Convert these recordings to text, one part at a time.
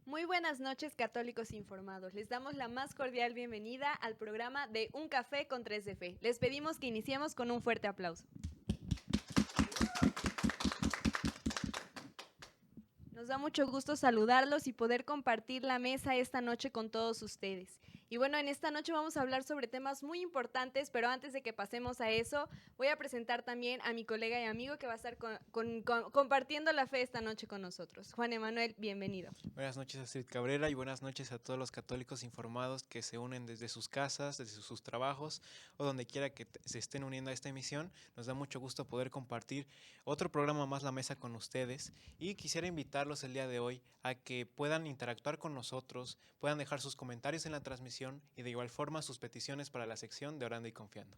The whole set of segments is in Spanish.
Muy buenas noches, católicos informados. Les damos la más cordial bienvenida al programa de Un Café con 3 de Fe. Les pedimos que iniciemos con un fuerte aplauso. Nos da mucho gusto saludarlos y poder compartir la mesa esta noche con todos ustedes. Y bueno, en esta noche vamos a hablar sobre temas muy importantes, pero antes de que pasemos a eso, voy a presentar también a mi colega y amigo que va a estar compartiendo la fe esta noche con nosotros. Juan Emanuel, bienvenido. Buenas noches, Astrid Cabrera, y buenas noches a todos los católicos informados que se unen desde sus casas, desde sus trabajos o donde quiera que se estén uniendo a esta emisión. Nos da mucho gusto poder compartir otro programa más La Mesa con ustedes, y quisiera invitarlos el día de hoy a que puedan interactuar con nosotros, puedan dejar sus comentarios en la transmisión y de igual forma sus peticiones para la sección de Orando y Confiando.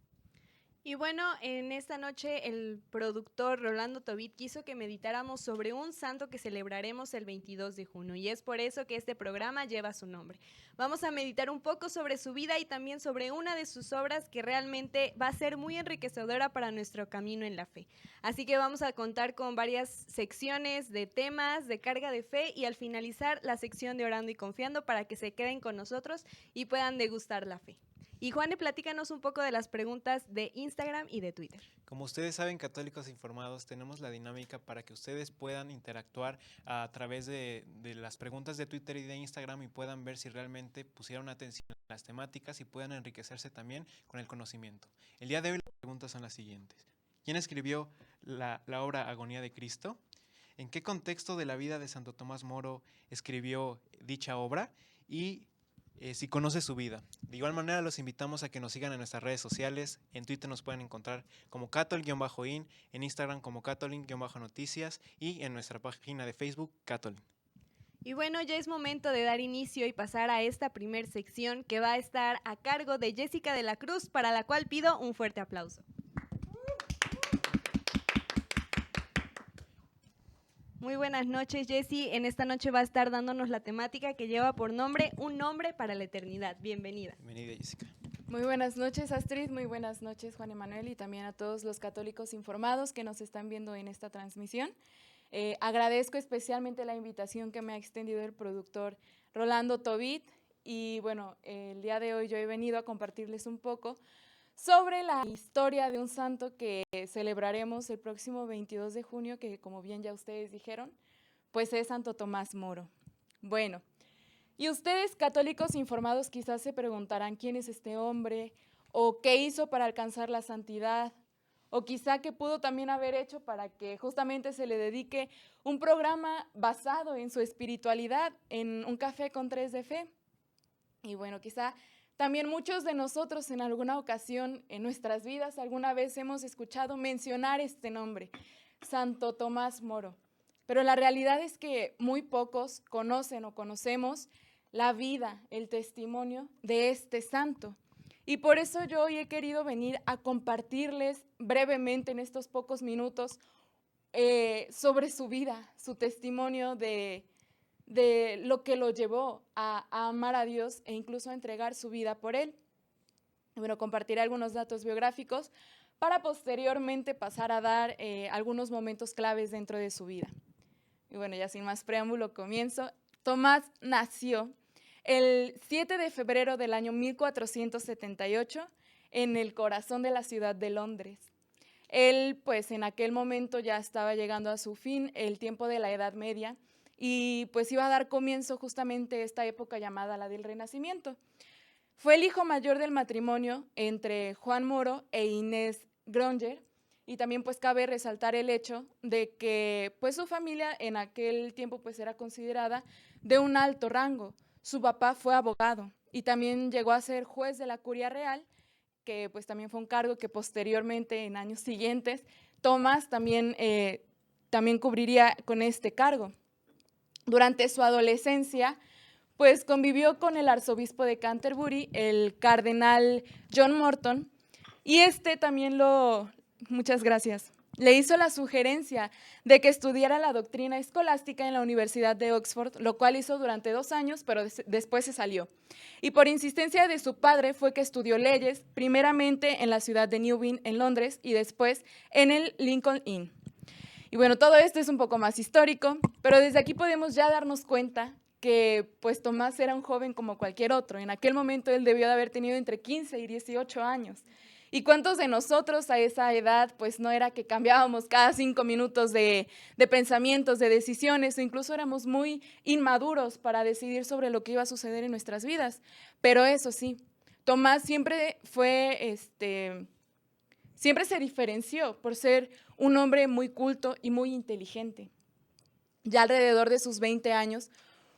Y bueno, en esta noche el productor Rolando Tobit quiso que meditáramos sobre un santo que celebraremos el 22 de junio y es por eso que este programa lleva su nombre. Vamos a meditar un poco sobre su vida y también sobre una de sus obras que realmente va a ser muy enriquecedora para nuestro camino en la fe. Así que vamos a contar con varias secciones de temas, de carga de fe y al finalizar la sección de Orando y Confiando para que se queden con nosotros y puedan degustar la fe. Y Juane, platícanos un poco de las preguntas de Instagram y de Twitter. Como ustedes saben, católicos informados, tenemos la dinámica para que ustedes puedan interactuar a través de las preguntas de Twitter y de Instagram y puedan ver si realmente pusieron atención a las temáticas y puedan enriquecerse también con el conocimiento. El día de hoy las preguntas son las siguientes. ¿Quién escribió la obra Agonía de Cristo? ¿En qué contexto de la vida de Santo Tomás Moro escribió dicha obra? Y si conoce su vida. De igual manera los invitamos a que nos sigan en nuestras redes sociales. En Twitter nos pueden encontrar como catol-in, en Instagram como catolin-noticias y en nuestra página de Facebook Catolin. Y bueno, ya es momento de dar inicio y pasar a esta primer sección que va a estar a cargo de Jessica de la Cruz, para la cual pido un fuerte aplauso. Muy buenas noches, Jessie. En esta noche va a estar dándonos la temática que lleva por nombre Un nombre para la eternidad. Bienvenida. Bienvenida, Jessica. Muy buenas noches, Astrid. Muy buenas noches, Juan Emanuel, y también a todos los católicos informados que nos están viendo en esta transmisión. Agradezco especialmente la invitación que me ha extendido el productor Rolando Tobit. Y bueno, el día de hoy yo he venido a compartirles un poco sobre la historia de un santo que celebraremos el próximo 22 de junio, que como bien ya ustedes dijeron, pues es Santo Tomás Moro. Bueno, y ustedes católicos informados quizás se preguntarán quién es este hombre, o qué hizo para alcanzar la santidad, o quizá qué pudo también haber hecho para que justamente se le dedique un programa basado en su espiritualidad, en Un Café con 3 de Fe. Y bueno, quizá también muchos de nosotros en alguna ocasión en nuestras vidas alguna vez hemos escuchado mencionar este nombre, Santo Tomás Moro. Pero la realidad es que muy pocos conocen o conocemos la vida, el testimonio de este santo. Y por eso yo hoy he querido venir a compartirles brevemente en estos pocos minutos sobre su vida, su testimonio de lo que lo llevó a amar a Dios e incluso a entregar su vida por Él. Bueno, compartiré algunos datos biográficos para posteriormente pasar a dar algunos momentos claves dentro de su vida. Y bueno, ya sin más preámbulo comienzo. Tomás nació el 7 de febrero del año 1478 en el corazón de la ciudad de Londres. Él, pues en aquel momento ya estaba llegando a su fin el tiempo de la Edad Media y pues iba a dar comienzo justamente esta época llamada la del Renacimiento. Fue el hijo mayor del matrimonio entre Juan Moro e Inés Gronger, y también pues cabe resaltar el hecho de que pues su familia en aquel tiempo pues era considerada de un alto rango. Su papá fue abogado y también llegó a ser juez de la Curia Real, que pues también fue un cargo que posteriormente en años siguientes Tomás también cubriría con este cargo. Durante su adolescencia pues convivió con el arzobispo de Canterbury, el cardenal John Morton, y también muchas gracias, le hizo la sugerencia de que estudiara la doctrina escolástica en la Universidad de Oxford, lo cual hizo durante 2 años, pero después se salió. Y por insistencia de su padre fue que estudió leyes, primeramente en la ciudad de New Inn, en Londres, y después en el Lincoln Inn. Y bueno, todo esto es un poco más histórico, pero desde aquí podemos ya darnos cuenta que pues Tomás era un joven como cualquier otro. En aquel momento él debió de haber tenido entre 15 y 18 años. ¿Y cuántos de nosotros a esa edad pues no era que cambiábamos cada 5 minutos de pensamientos, de decisiones, o incluso éramos muy inmaduros para decidir sobre lo que iba a suceder en nuestras vidas? Pero eso sí, Tomás siempre siempre se diferenció por ser un hombre muy culto y muy inteligente. Ya alrededor de sus 20 años,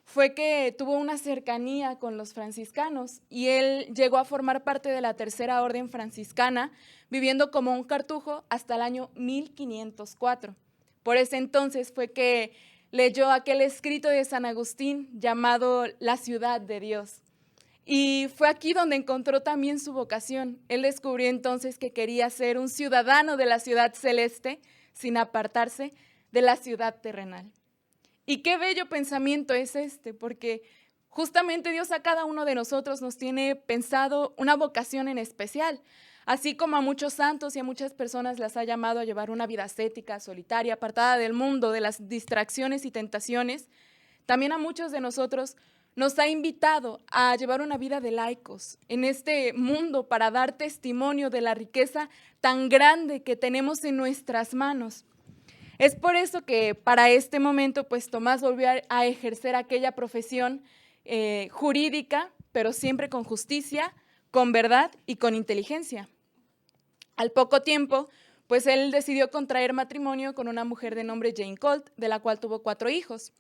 fue que tuvo una cercanía con los franciscanos y él llegó a formar parte de la Tercera Orden Franciscana, viviendo como un cartujo hasta el año 1504. Por ese entonces fue que leyó aquel escrito de San Agustín llamado La Ciudad de Dios. Y fue aquí donde encontró también su vocación. Él descubrió entonces que quería ser un ciudadano de la ciudad celeste sin apartarse de la ciudad terrenal. Y qué bello pensamiento es este, porque justamente Dios a cada uno de nosotros nos tiene pensado una vocación en especial. Así como a muchos santos y a muchas personas las ha llamado a llevar una vida ascética, solitaria, apartada del mundo, de las distracciones y tentaciones, también a muchos de nosotros nos ha invitado a llevar una vida de laicos en este mundo para dar testimonio de la riqueza tan grande que tenemos en nuestras manos. Es por eso que para este momento, pues Tomás volvió a ejercer aquella profesión jurídica, pero siempre con justicia, con verdad y con inteligencia. Al poco tiempo, pues él decidió contraer matrimonio con una mujer de nombre Jane Colt, de la cual tuvo 4 hijos: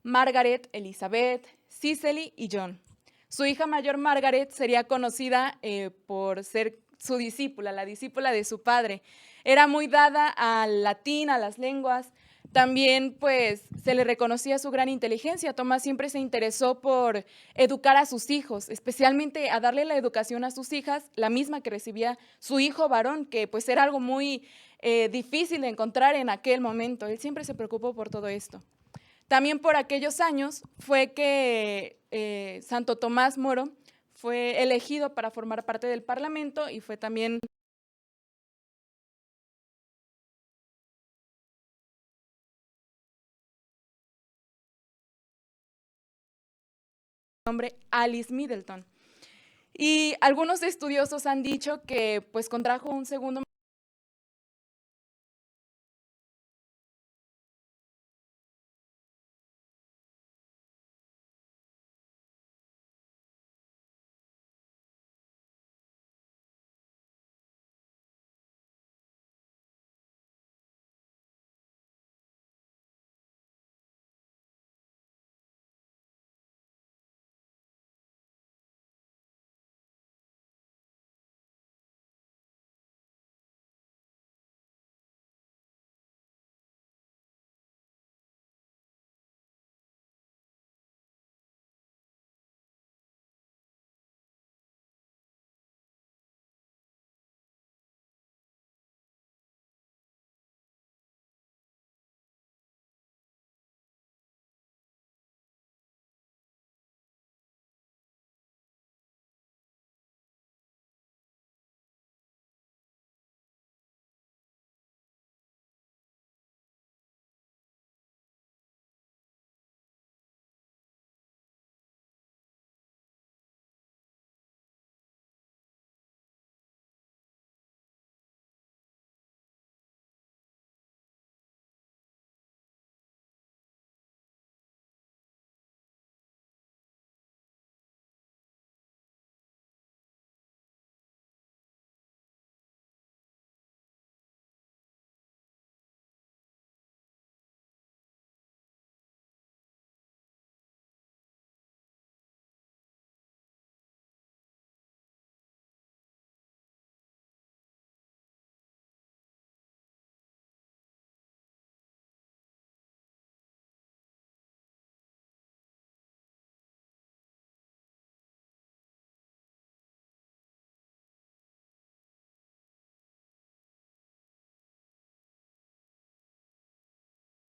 Margaret, Elizabeth, Cicely y John. Su hija mayor, Margaret, sería conocida por ser su discípula, la discípula de su padre. Era muy dada al latín, a las lenguas. También pues se le reconocía su gran inteligencia. Tomás siempre se interesó por educar a sus hijos, especialmente a darle la educación a sus hijas, la misma que recibía su hijo varón, que pues era algo muy difícil de encontrar en aquel momento. Él siempre se preocupó por todo esto. También por aquellos años fue que Santo Tomás Moro fue elegido para formar parte del Parlamento y fue también nombre Alice Middleton. Y algunos estudiosos han dicho que pues contrajo un segundo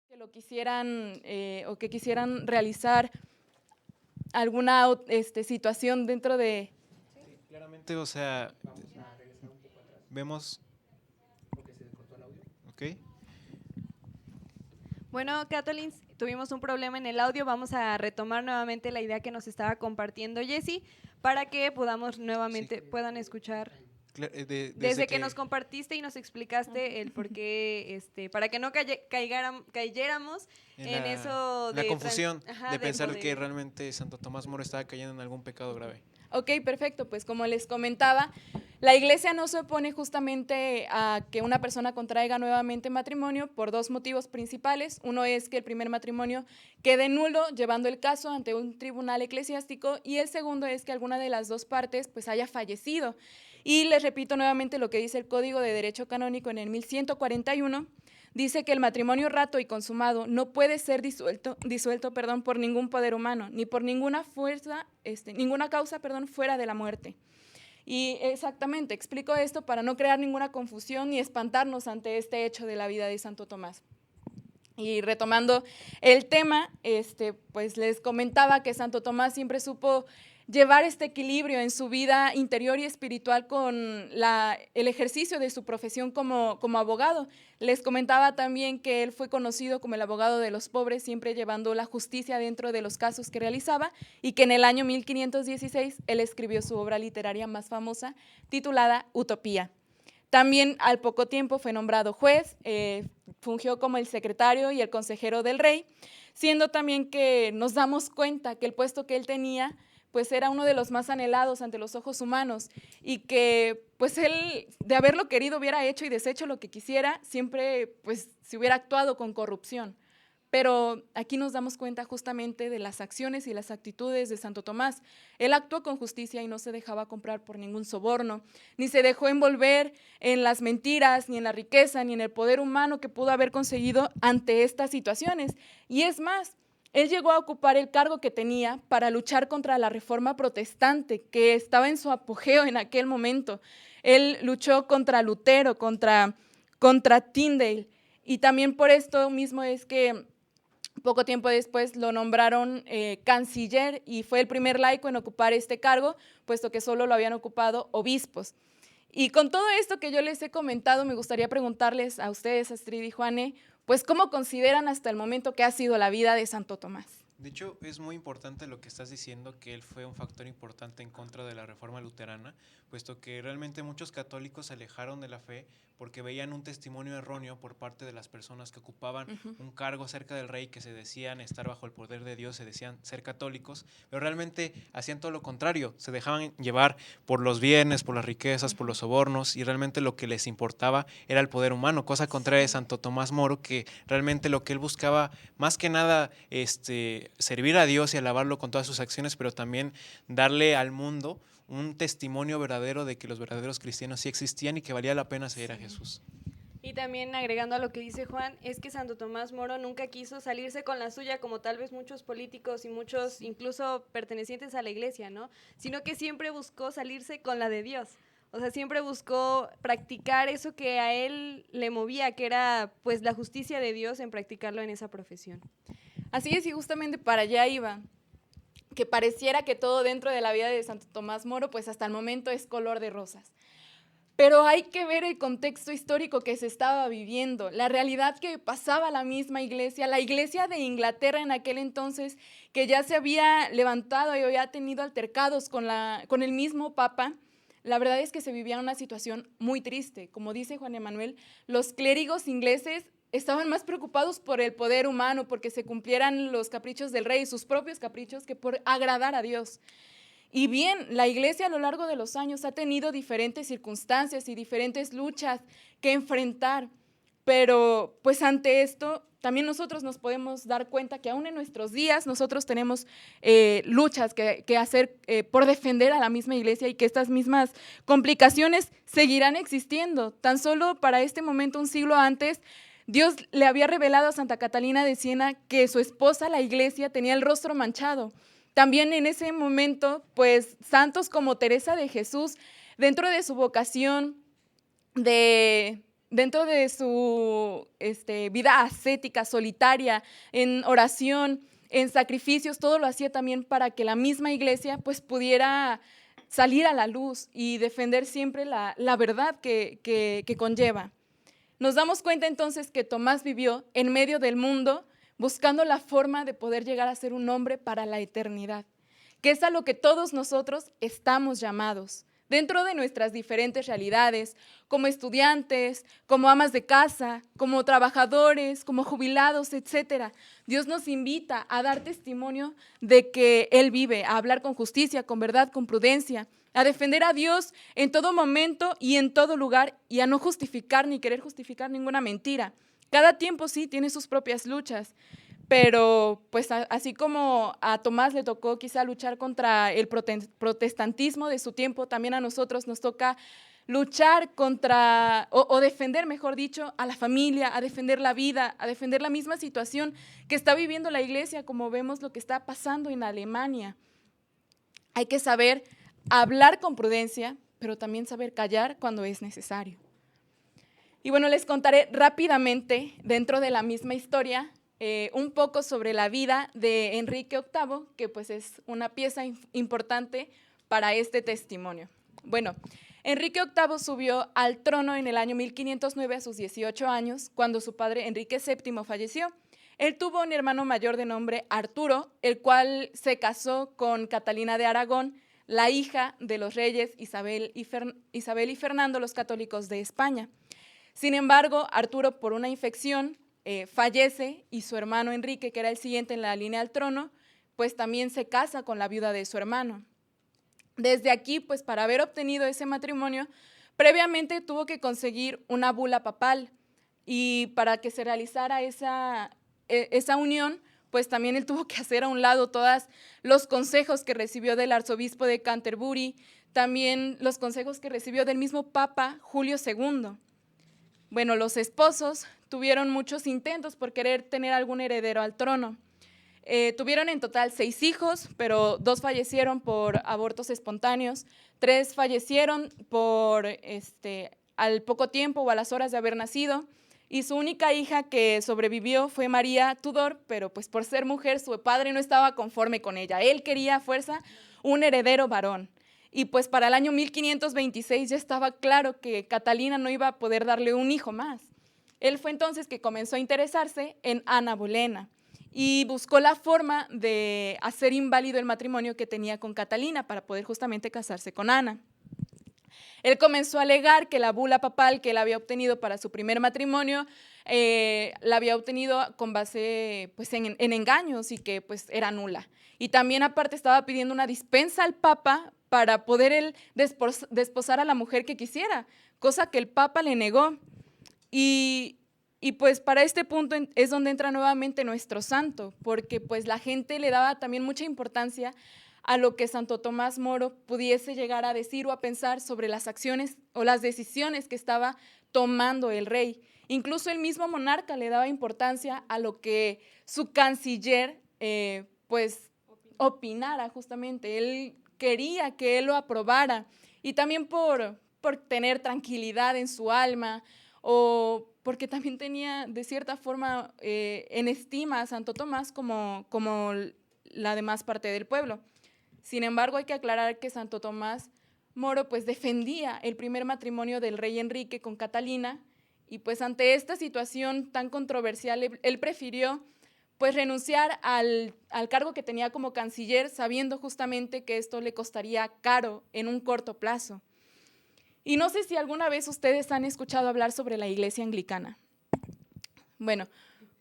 que lo quisieran o que quisieran realizar alguna situación dentro de... Sí, claramente, o sea, vemos... Ok. Bueno, Catolins, tuvimos un problema en el audio. Vamos a retomar nuevamente la idea que nos estaba compartiendo Jessy para que podamos nuevamente, puedan escuchar. Desde que nos compartiste y nos explicaste el por qué, para que no cayéramos en eso de la confusión de pensar poder. que realmente Santo Tomás Moro estaba cayendo en algún pecado grave. Ok, perfecto. Pues como les comentaba, la Iglesia no se opone justamente a que una persona contraiga nuevamente matrimonio por dos motivos principales. Uno es que el primer matrimonio quede nulo llevando el caso ante un tribunal eclesiástico, y el segundo es que alguna de las dos partes pues haya fallecido. Y les repito nuevamente lo que dice el Código de Derecho Canónico en el 1141. Dice que el matrimonio rato y consumado no puede ser disuelto por ningún poder humano, ni por ninguna causa fuera de la muerte. Y exactamente, explico esto para no crear ninguna confusión ni espantarnos ante este hecho de la vida de Santo Tomás. Y retomando el tema, pues les comentaba que Santo Tomás siempre supo llevar este equilibrio en su vida interior y espiritual con el ejercicio de su profesión como abogado. Les comentaba también que él fue conocido como el abogado de los pobres, siempre llevando la justicia dentro de los casos que realizaba, y que en el año 1516 él escribió su obra literaria más famosa, titulada Utopía. También al poco tiempo fue nombrado juez, fungió como el secretario y el consejero del rey, siendo también que nos damos cuenta que el puesto que él tenía pues era uno de los más anhelados ante los ojos humanos, y que pues él, de haberlo querido, hubiera hecho y deshecho lo que quisiera, siempre pues se hubiera actuado con corrupción. Pero aquí nos damos cuenta justamente de las acciones y las actitudes de Santo Tomás. Él actuó con justicia y no se dejaba comprar por ningún soborno, ni se dejó envolver en las mentiras, ni en la riqueza, ni en el poder humano que pudo haber conseguido ante estas situaciones. Y es más, él llegó a ocupar el cargo que tenía para luchar contra la Reforma Protestante, que estaba en su apogeo en aquel momento. Él luchó contra Lutero, contra Tyndale, y también por esto mismo es que poco tiempo después lo nombraron canciller, y fue el primer laico en ocupar este cargo, puesto que solo lo habían ocupado obispos. Y con todo esto que yo les he comentado, me gustaría preguntarles a ustedes, Astrid y Juane, pues ¿cómo consideran hasta el momento que ha sido la vida de Santo Tomás? De hecho, es muy importante lo que estás diciendo, que él fue un factor importante en contra de la reforma luterana, puesto que realmente muchos católicos se alejaron de la fe porque veían un testimonio erróneo por parte de las personas que ocupaban un cargo cerca del rey, que se decían estar bajo el poder de Dios, se decían ser católicos, pero realmente hacían todo lo contrario, se dejaban llevar por los bienes, por las riquezas, por los sobornos, y realmente lo que les importaba era el poder humano, cosa contraria de Santo Tomás Moro, que realmente lo que él buscaba, más que nada, servir a Dios y alabarlo con todas sus acciones, pero también darle al mundo un testimonio verdadero de que los verdaderos cristianos sí existían y que valía la pena seguir a Jesús. Y también agregando a lo que dice Juan, es que Santo Tomás Moro nunca quiso salirse con la suya, como tal vez muchos políticos y muchos incluso pertenecientes a la iglesia, ¿no? Sino que siempre buscó salirse con la de Dios. O sea, siempre buscó practicar eso que a él le movía, que era pues la justicia de Dios, en practicarlo en esa profesión. Así es, y justamente para allá iba, que pareciera que todo dentro de la vida de Santo Tomás Moro, pues hasta el momento es color de rosas. Pero hay que ver el contexto histórico que se estaba viviendo, la realidad que pasaba la misma iglesia, la iglesia de Inglaterra en aquel entonces, que ya se había levantado y había tenido altercados con el mismo Papa. La verdad es que se vivía una situación muy triste. Como dice Juan Emanuel, los clérigos ingleses estaban más preocupados por el poder humano, porque se cumplieran los caprichos del rey, sus propios caprichos, que por agradar a Dios. Y bien, la iglesia a lo largo de los años ha tenido diferentes circunstancias y diferentes luchas que enfrentar, pero pues ante esto también nosotros nos podemos dar cuenta que aún en nuestros días nosotros tenemos luchas que hacer por defender a la misma iglesia, y que estas mismas complicaciones seguirán existiendo. Tan solo para este momento, un siglo antes, Dios le había revelado a Santa Catalina de Siena que su esposa, la iglesia, tenía el rostro manchado. También en ese momento, pues, santos como Teresa de Jesús, dentro de su vocación, dentro de su vida ascética, solitaria, en oración, en sacrificios, todo lo hacía también para que la misma iglesia pues, pudiera salir a la luz y defender siempre la verdad que conlleva. Nos damos cuenta entonces que Tomás vivió en medio del mundo, buscando la forma de poder llegar a ser un hombre para la eternidad, que es a lo que todos nosotros estamos llamados, dentro de nuestras diferentes realidades, como estudiantes, como amas de casa, como trabajadores, como jubilados, etc. Dios nos invita a dar testimonio de que Él vive, a hablar con justicia, con verdad, con prudencia, a defender a Dios en todo momento y en todo lugar, y a no justificar ni querer justificar ninguna mentira. Cada tiempo sí tiene sus propias luchas, pero pues así como a Tomás le tocó quizá luchar contra el protestantismo de su tiempo, también a nosotros nos toca luchar contra, o defender, mejor dicho, a la familia, a defender la vida, a defender la misma situación que está viviendo la iglesia, como vemos lo que está pasando en Alemania. Hay que saber hablar con prudencia, pero también saber callar cuando es necesario. Y bueno, les contaré rápidamente, dentro de la misma historia, un poco sobre la vida de Enrique VIII, que pues es una pieza importante para este testimonio. Bueno, Enrique VIII subió al trono en el año 1509 a sus 18 años, cuando su padre Enrique VII falleció. Él tuvo un hermano mayor de nombre Arturo, el cual se casó con Catalina de Aragón, la hija de los reyes Isabel y Fernando, los católicos de España. Sin embargo, Arturo, por una infección, fallece, y su hermano Enrique, que era el siguiente en la línea al trono, pues también se casa con la viuda de su hermano. Desde aquí, pues para haber obtenido ese matrimonio, previamente tuvo que conseguir una bula papal, y para que se realizara esa unión, pues también él tuvo que hacer a un lado todos los consejos que recibió del arzobispo de Canterbury, también los consejos que recibió del mismo Papa Julio II. Bueno, los esposos tuvieron muchos intentos por querer tener algún heredero al trono. Tuvieron en total 6 hijos, pero 2 fallecieron por abortos espontáneos, 3 fallecieron al poco tiempo o a las horas de haber nacido, y su única hija que sobrevivió fue María Tudor, pero pues por ser mujer su padre no estaba conforme con ella. Él quería a fuerza un heredero varón. Y pues para el año 1526 ya estaba claro que Catalina no iba a poder darle un hijo más. Él fue entonces que comenzó a interesarse en Ana Bolena y buscó la forma de hacer inválido el matrimonio que tenía con Catalina para poder justamente casarse con Ana. Él comenzó a alegar que la bula papal que él había obtenido para su primer matrimonio la había obtenido con base pues, en engaños, y que pues, era nula. Y también aparte estaba pidiendo una dispensa al Papa para poder él desposar a la mujer que quisiera, cosa que el Papa le negó. Y pues para este punto es donde entra nuevamente nuestro santo, porque pues la gente le daba también mucha importancia a lo que Santo Tomás Moro pudiese llegar a decir o a pensar sobre las acciones o las decisiones que estaba tomando el rey. Incluso el mismo monarca le daba importancia a lo que su canciller pues opinara justamente. Él quería que él lo aprobara, y también por tener tranquilidad en su alma, o porque también tenía de cierta forma en estima a Santo Tomás como la demás parte del pueblo. Sin embargo, hay que aclarar que Santo Tomás Moro pues defendía el primer matrimonio del rey Enrique con Catalina, y pues ante esta situación tan controversial él prefirió pues renunciar al cargo que tenía como canciller, sabiendo justamente que esto le costaría caro en un corto plazo. Y no sé si alguna vez ustedes han escuchado hablar sobre la Iglesia Anglicana. Bueno,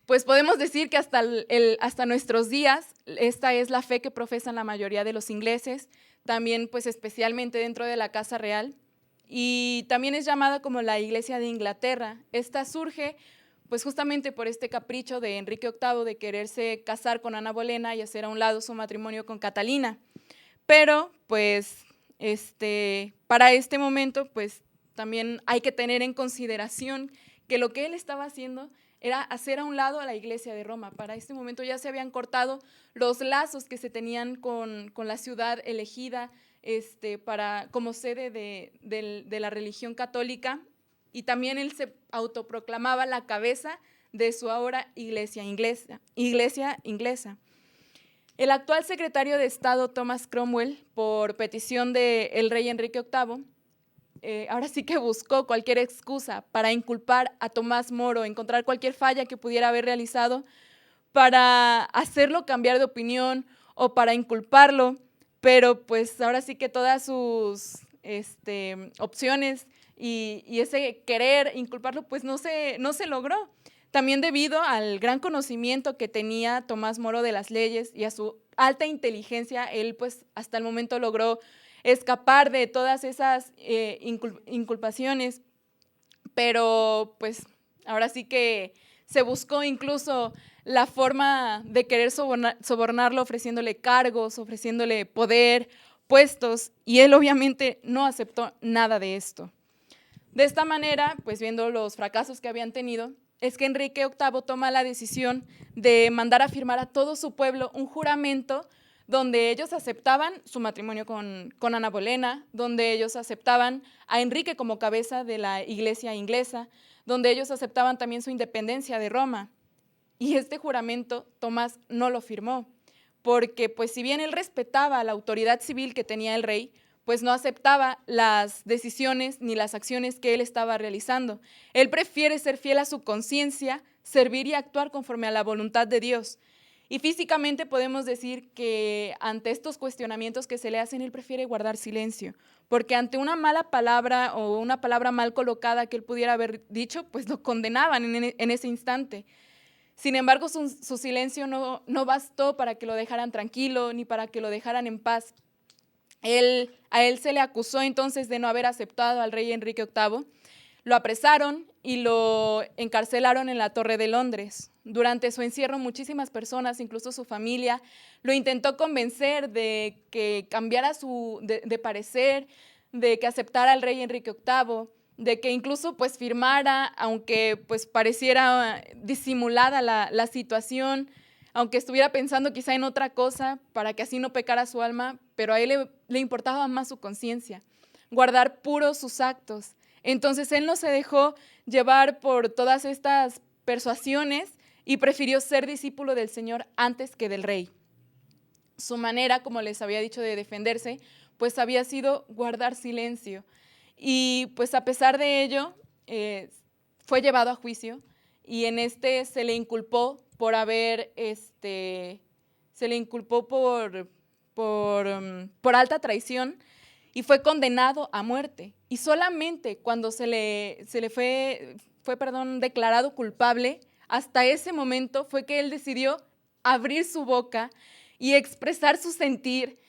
pues podemos decir que hasta nuestros días esta es la fe que profesan la mayoría de los ingleses, también pues especialmente dentro de la Casa Real, y también es llamada como la Iglesia de Inglaterra. Esta surge pues justamente por este capricho de Enrique VIII de quererse casar con Ana Bolena y hacer a un lado su matrimonio con Catalina. Pero pues para este momento pues también hay que tener en consideración que lo que él estaba haciendo era hacer a un lado a la Iglesia de Roma. Para este momento ya se habían cortado los lazos que se tenían con la ciudad elegida como sede de la religión católica, y también él se autoproclamaba la cabeza de su ahora iglesia inglesa. El actual secretario de Estado, Thomas Cromwell, por petición del rey Enrique VIII, ahora sí que buscó cualquier excusa para inculpar a Tomás Moro, encontrar cualquier falla que pudiera haber realizado, para hacerlo cambiar de opinión o para inculparlo, pero pues ahora sí que todas sus opciones y ese querer inculparlo pues no se logró. También debido al gran conocimiento que tenía Tomás Moro de las leyes y a su alta inteligencia, él pues hasta el momento logró escapar de todas esas inculpaciones, pero pues ahora sí que se buscó incluso la forma de querer sobornarlo ofreciéndole cargos, ofreciéndole poder, puestos, y él obviamente no aceptó nada de esto. De esta manera, pues viendo los fracasos que habían tenido, es que Enrique VIII toma la decisión de mandar a firmar a todo su pueblo un juramento donde ellos aceptaban su matrimonio con Ana Bolena, donde ellos aceptaban a Enrique como cabeza de la iglesia inglesa, donde ellos aceptaban también su independencia de Roma. Y este juramento Tomás no lo firmó, porque pues si bien él respetaba la autoridad civil que tenía el rey, pues no aceptaba las decisiones ni las acciones que él estaba realizando. Él prefiere ser fiel a su conciencia, servir y actuar conforme a la voluntad de Dios. Y físicamente podemos decir que ante estos cuestionamientos que se le hacen, él prefiere guardar silencio, porque ante una mala palabra o una palabra mal colocada que él pudiera haber dicho, pues lo condenaban en ese instante. Sin embargo, su silencio no bastó para que lo dejaran tranquilo ni para que lo dejaran en paz. A él se le acusó entonces de no haber aceptado al rey Enrique VIII. Lo apresaron y lo encarcelaron en la Torre de Londres. Durante su encierro, muchísimas personas, incluso su familia, lo intentó convencer de que cambiara de parecer, de que aceptara al rey Enrique VIII, de que incluso pues firmara, aunque pues pareciera disimulada la situación, aunque estuviera pensando quizá en otra cosa para que así no pecara su alma, pero a él le importaba más su conciencia, guardar puros sus actos. Entonces él no se dejó llevar por todas estas persuasiones y prefirió ser discípulo del Señor antes que del rey. Su manera, como les había dicho, de defenderse, pues había sido guardar silencio. Y pues a pesar de ello, fue llevado a juicio y en se le inculpó por haber, se le inculpó por alta traición y fue condenado a muerte. Y solamente cuando se le fue declarado culpable, hasta ese momento fue que él decidió abrir su boca y expresar su sentir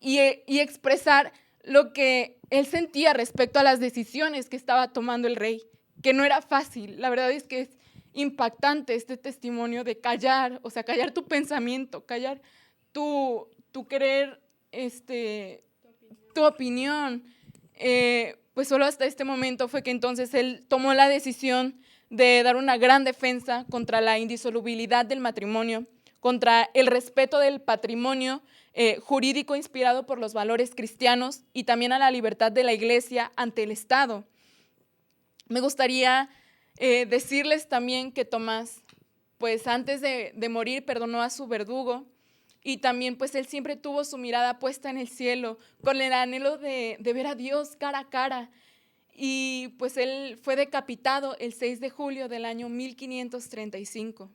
y expresar lo que él sentía respecto a las decisiones que estaba tomando el rey, que no era fácil. La verdad es que es impactante este testimonio de callar, o sea, callar tu pensamiento, callar tu querer, tu opinión. Pues solo hasta este momento fue que entonces él tomó la decisión de dar una gran defensa contra la indisolubilidad del matrimonio, contra el respeto del patrimonio jurídico inspirado por los valores cristianos y también a la libertad de la iglesia ante el Estado. Me gustaría decirles también que Tomás, pues antes de morir, perdonó a su verdugo y también pues él siempre tuvo su mirada puesta en el cielo con el anhelo de ver a Dios cara a cara. Y pues él fue decapitado el 6 de julio del año 1535.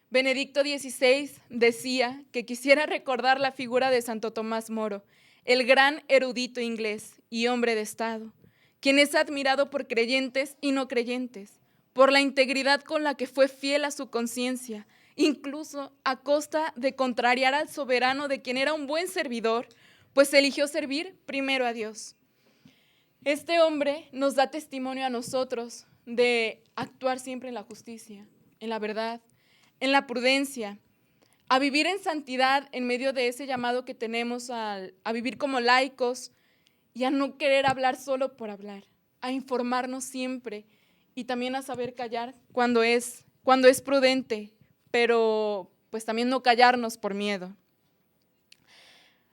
Benedicto XVI decía que quisiera recordar la figura de Santo Tomás Moro, el gran erudito inglés y hombre de Estado, quien es admirado por creyentes y no creyentes, por la integridad con la que fue fiel a su conciencia, incluso a costa de contrariar al soberano de quien era un buen servidor, pues eligió servir primero a Dios. Este hombre nos da testimonio a nosotros de actuar siempre en la justicia, en la verdad, en la prudencia, a vivir en santidad en medio de ese llamado que tenemos a vivir como laicos y a no querer hablar solo por hablar, a informarnos siempre y también a saber callar cuando es prudente, pero pues también no callarnos por miedo.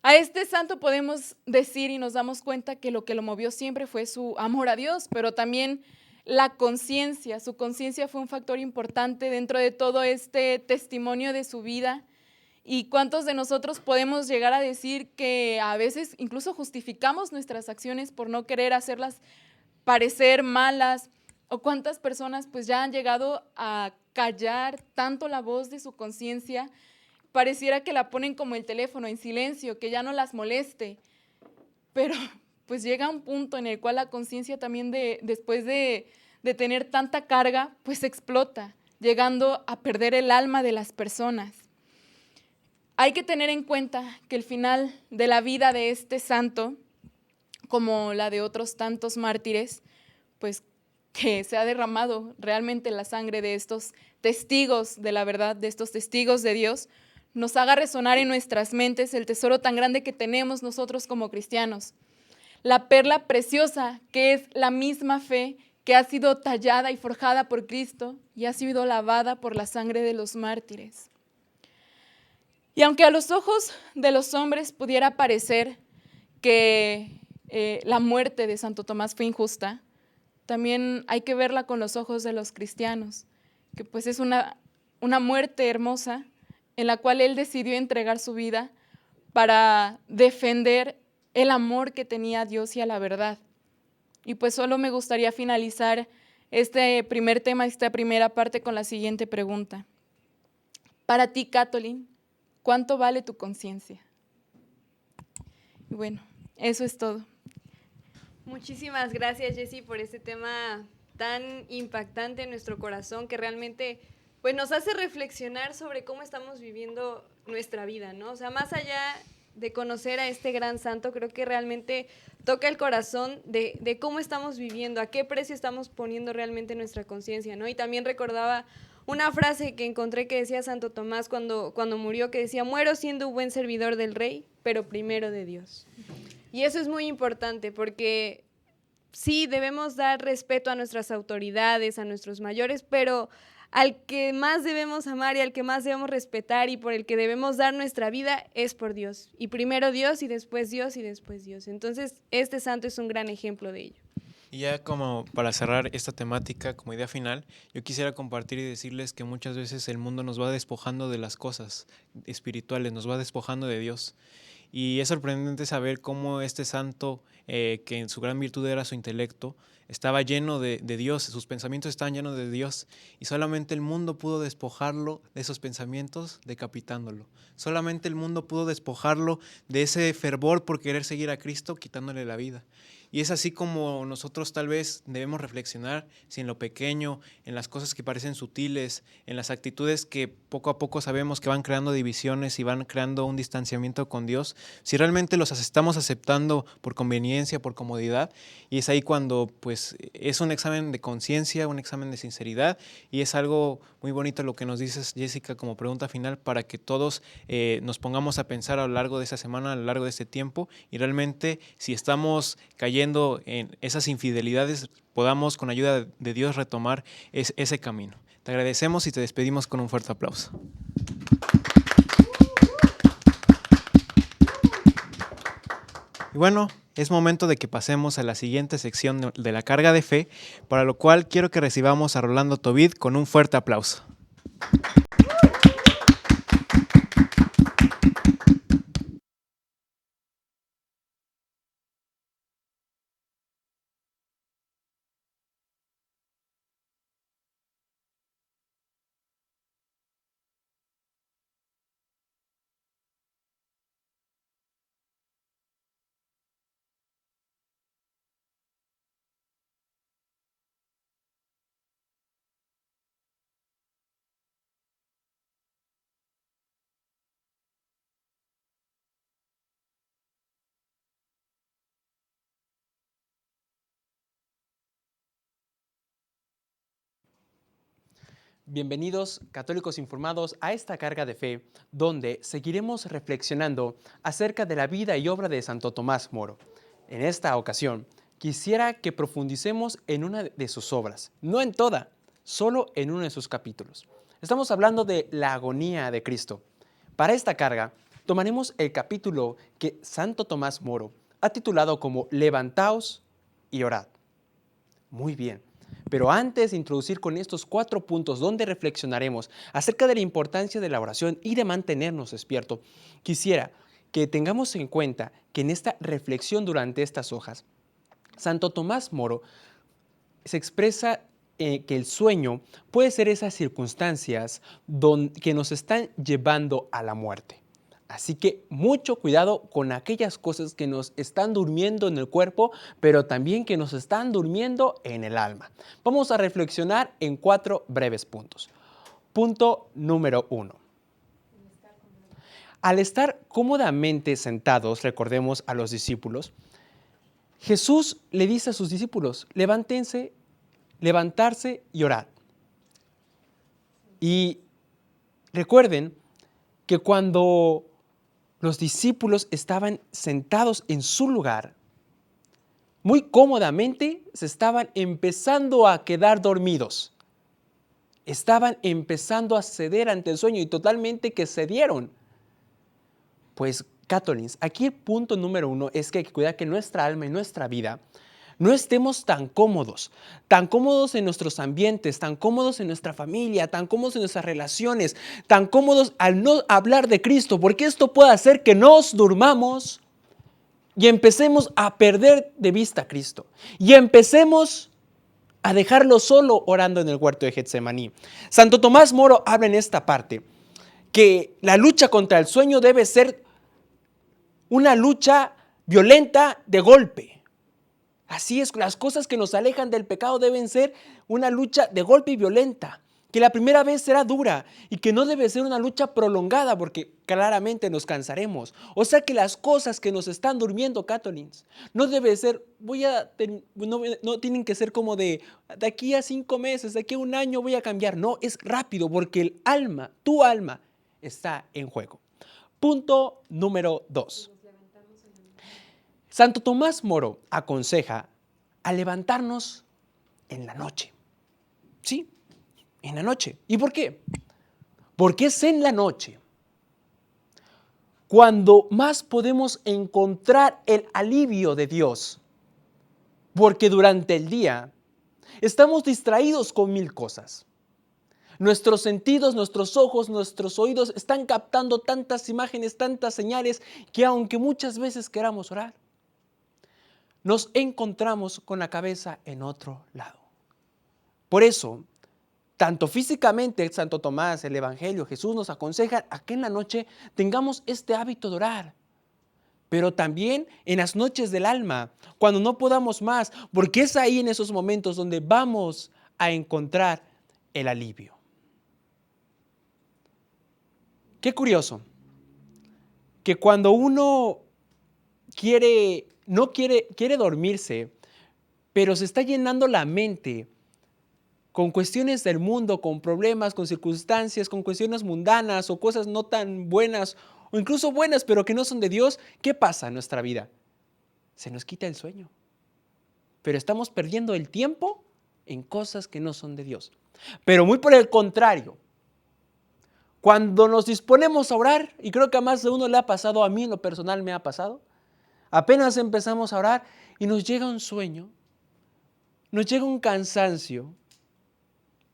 A este santo podemos decir y nos damos cuenta que lo movió siempre fue su amor a Dios, pero también la conciencia. Su conciencia fue un factor importante dentro de todo este testimonio de su vida. ¿Y cuántos de nosotros podemos llegar a decir que a veces incluso justificamos nuestras acciones por no querer hacerlas parecer malas? ¿O cuántas personas pues ya han llegado a callar tanto la voz de su conciencia, pareciera que la ponen como el teléfono en silencio, que ya no las moleste. Pero pues llega un punto en el cual la conciencia también después de tener tanta carga, pues explota, llegando a perder el alma de las personas. Hay que tener en cuenta que el final de la vida de este santo, como la de otros tantos mártires, pues que se ha derramado realmente la sangre de estos testigos de la verdad, de estos testigos de Dios, nos haga resonar en nuestras mentes el tesoro tan grande que tenemos nosotros como cristianos. La perla preciosa que es la misma fe que ha sido tallada y forjada por Cristo y ha sido lavada por la sangre de los mártires. Y aunque a los ojos de los hombres pudiera parecer que la muerte de Santo Tomás fue injusta, también hay que verla con los ojos de los cristianos, que pues es una muerte hermosa en la cual él decidió entregar su vida para defender el amor que tenía a Dios y a la verdad. Y pues solo me gustaría finalizar este primer tema, esta primera parte con la siguiente pregunta. Para ti, Catolín, ¿cuánto vale tu conciencia? Y bueno, eso es todo. Muchísimas gracias, Jessy, por este tema tan impactante en nuestro corazón que realmente pues, nos hace reflexionar sobre cómo estamos viviendo nuestra vida, ¿no? O sea, más allá de conocer a este gran santo, creo que realmente toca el corazón de cómo estamos viviendo, a qué precio estamos poniendo realmente nuestra conciencia, ¿no? Y también recordaba una frase que encontré que decía Santo Tomás cuando murió, que decía: muero siendo un buen servidor del rey, pero primero de Dios. Y eso es muy importante porque sí, debemos dar respeto a nuestras autoridades, a nuestros mayores, pero al que más debemos amar y al que más debemos respetar y por el que debemos dar nuestra vida es por Dios. Y primero Dios y después Dios y después Dios. Entonces, este santo es un gran ejemplo de ello. Y ya como para cerrar esta temática como idea final, yo quisiera compartir y decirles que muchas veces el mundo nos va despojando de las cosas espirituales, nos va despojando de Dios. Y es sorprendente saber cómo este santo, que en su gran virtud era su intelecto, estaba lleno de Dios, sus pensamientos estaban llenos de Dios, y solamente el mundo pudo despojarlo de esos pensamientos decapitándolo. Solamente el mundo pudo despojarlo de ese fervor por querer seguir a Cristo quitándole la vida. Y es así como nosotros tal vez debemos reflexionar si en lo pequeño, en las cosas que parecen sutiles, en las actitudes que poco a poco sabemos que van creando divisiones y van creando un distanciamiento con Dios, si realmente los estamos aceptando por conveniencia, por comodidad. Y es ahí cuando pues es un examen de conciencia, un examen de sinceridad, y es algo muy bonito lo que nos dices, Jessica, como pregunta final, para que todos nos pongamos a pensar a lo largo de esta semana, a lo largo de este tiempo, y realmente si estamos cayendo en esas infidelidades, podamos con ayuda de Dios retomar ese camino. Te agradecemos y te despedimos con un fuerte aplauso. Y bueno, es momento de que pasemos a la siguiente sección de la carga de fe, para lo cual quiero que recibamos a Rolando Tobit con un fuerte aplauso. Bienvenidos, católicos informados, a esta carga de fe, donde seguiremos reflexionando acerca de la vida y obra de Santo Tomás Moro. En esta ocasión, quisiera que profundicemos en una de sus obras, no en toda, solo en uno de sus capítulos. Estamos hablando de la agonía de Cristo. Para esta carga, tomaremos el capítulo que Santo Tomás Moro ha titulado como Levantaos y orad. Muy bien. Pero antes de introducir con estos 4 puntos donde reflexionaremos acerca de la importancia de la oración y de mantenernos despiertos, quisiera que tengamos en cuenta que en esta reflexión durante estas hojas, Santo Tomás Moro se expresa que el sueño puede ser esas circunstancias que nos están llevando a la muerte. Así que mucho cuidado con aquellas cosas que nos están durmiendo en el cuerpo, pero también que nos están durmiendo en el alma. Vamos a reflexionar en 4 breves puntos. Punto número 1. Al estar cómodamente sentados, recordemos a los discípulos, Jesús le dice a sus discípulos, levantarse y orad. Y recuerden que cuando los discípulos estaban sentados en su lugar, muy cómodamente se estaban empezando a quedar dormidos. Estaban empezando a ceder ante el sueño y totalmente que cedieron. Pues, Catolins, aquí el punto número 1 es que hay que cuidar que nuestra alma y nuestra vida no estemos tan cómodos en nuestros ambientes, tan cómodos en nuestra familia, tan cómodos en nuestras relaciones, tan cómodos al no hablar de Cristo, porque esto puede hacer que nos durmamos y empecemos a perder de vista a Cristo y empecemos a dejarlo solo orando en el huerto de Getsemaní. Santo Tomás Moro habla en esta parte que la lucha contra el sueño debe ser una lucha violenta de golpe. Así es, las cosas que nos alejan del pecado deben ser una lucha de golpe y violenta, que la primera vez será dura y que no debe ser una lucha prolongada porque claramente nos cansaremos. O sea que las cosas que nos están durmiendo, Catolins, no debe ser, no tienen que ser como de aquí a 5 meses, de aquí a 1 año voy a cambiar. No, es rápido porque el alma, tu alma, está en juego. Punto número 2. Santo Tomás Moro aconseja a levantarnos en la noche. Sí, en la noche. ¿Y por qué? Porque es en la noche cuando más podemos encontrar el alivio de Dios. Porque durante el día estamos distraídos con 1000 cosas. Nuestros sentidos, nuestros ojos, nuestros oídos están captando tantas imágenes, tantas señales, que aunque muchas veces queramos orar, nos encontramos con la cabeza en otro lado. Por eso, tanto físicamente, Santo Tomás, el Evangelio, Jesús nos aconseja a que en la noche tengamos este hábito de orar. Pero también en las noches del alma, cuando no podamos más, porque es ahí en esos momentos donde vamos a encontrar el alivio. Qué curioso, que cuando uno quiere dormirse, pero se está llenando la mente con cuestiones del mundo, con problemas, con circunstancias, con cuestiones mundanas o cosas no tan buenas o incluso buenas pero que no son de Dios, ¿qué pasa en nuestra vida? Se nos quita el sueño. Pero estamos perdiendo el tiempo en cosas que no son de Dios. Pero muy por el contrario, cuando nos disponemos a orar, y creo que a más de uno le ha pasado, a mí en lo personal me ha pasado, apenas empezamos a orar y nos llega un sueño, nos llega un cansancio,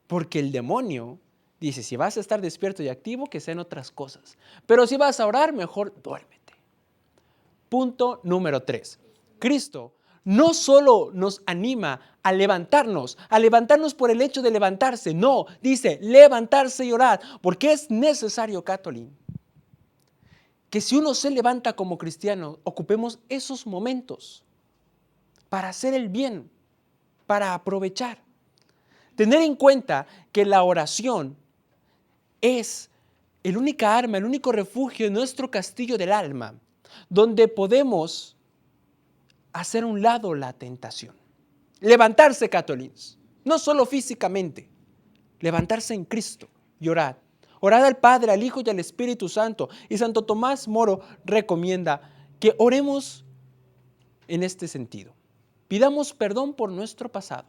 porque el demonio dice, si vas a estar despierto y activo, que sean otras cosas. Pero si vas a orar, mejor duérmete. Punto número 3. Cristo no solo nos anima a levantarnos por el hecho de levantarse, no, dice levantarse y orar, porque es necesario, Catolín, que si uno se levanta como cristiano, ocupemos esos momentos para hacer el bien, para aprovechar. Tener en cuenta que la oración es el única arma, el único refugio en nuestro castillo del alma, donde podemos hacer a un lado la tentación. Levantarse, Catolins, no solo físicamente, levantarse en Cristo y orar. Orar al Padre, al Hijo y al Espíritu Santo. Y Santo Tomás Moro recomienda que oremos en este sentido. Pidamos perdón por nuestro pasado,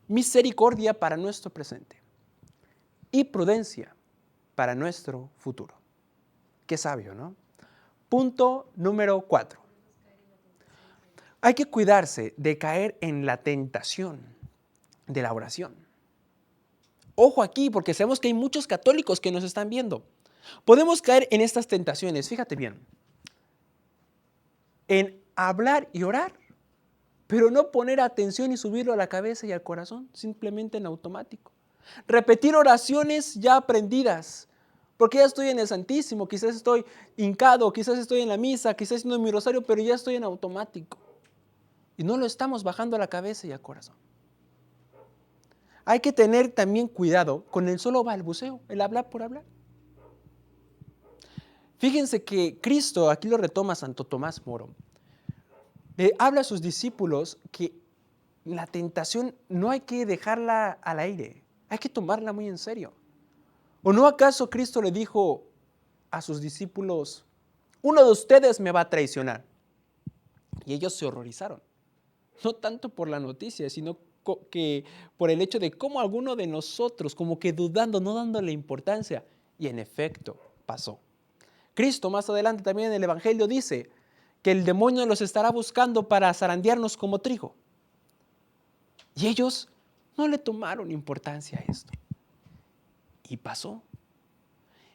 misericordia para nuestro presente y prudencia para nuestro futuro. Qué sabio, ¿no? Punto número 4. Hay que cuidarse de caer en la tentación de la oración. Ojo aquí, porque sabemos que hay muchos católicos que nos están viendo. Podemos caer en estas tentaciones, fíjate bien, en hablar y orar pero no poner atención y subirlo a la cabeza y al corazón, simplemente en automático. Repetir oraciones ya aprendidas, porque ya estoy en el Santísimo, quizás estoy hincado, quizás estoy en la misa, quizás haciendo mi rosario, pero ya estoy en automático. Y no lo estamos bajando a la cabeza y al corazón. Hay que tener también cuidado con el solo balbuceo, el hablar por hablar. Fíjense que Cristo, aquí lo retoma Santo Tomás Moro, le habla a sus discípulos que la tentación no hay que dejarla al aire, hay que tomarla muy en serio. ¿O no acaso Cristo le dijo a sus discípulos, uno de ustedes me va a traicionar? Y ellos se horrorizaron, no tanto por la noticia, sino que por el hecho de cómo alguno de nosotros, como que dudando, no dándole importancia, y en efecto pasó. Cristo más adelante también en el Evangelio dice que el demonio los estará buscando para zarandearnos como trigo. Y ellos no le tomaron importancia a esto. Y pasó.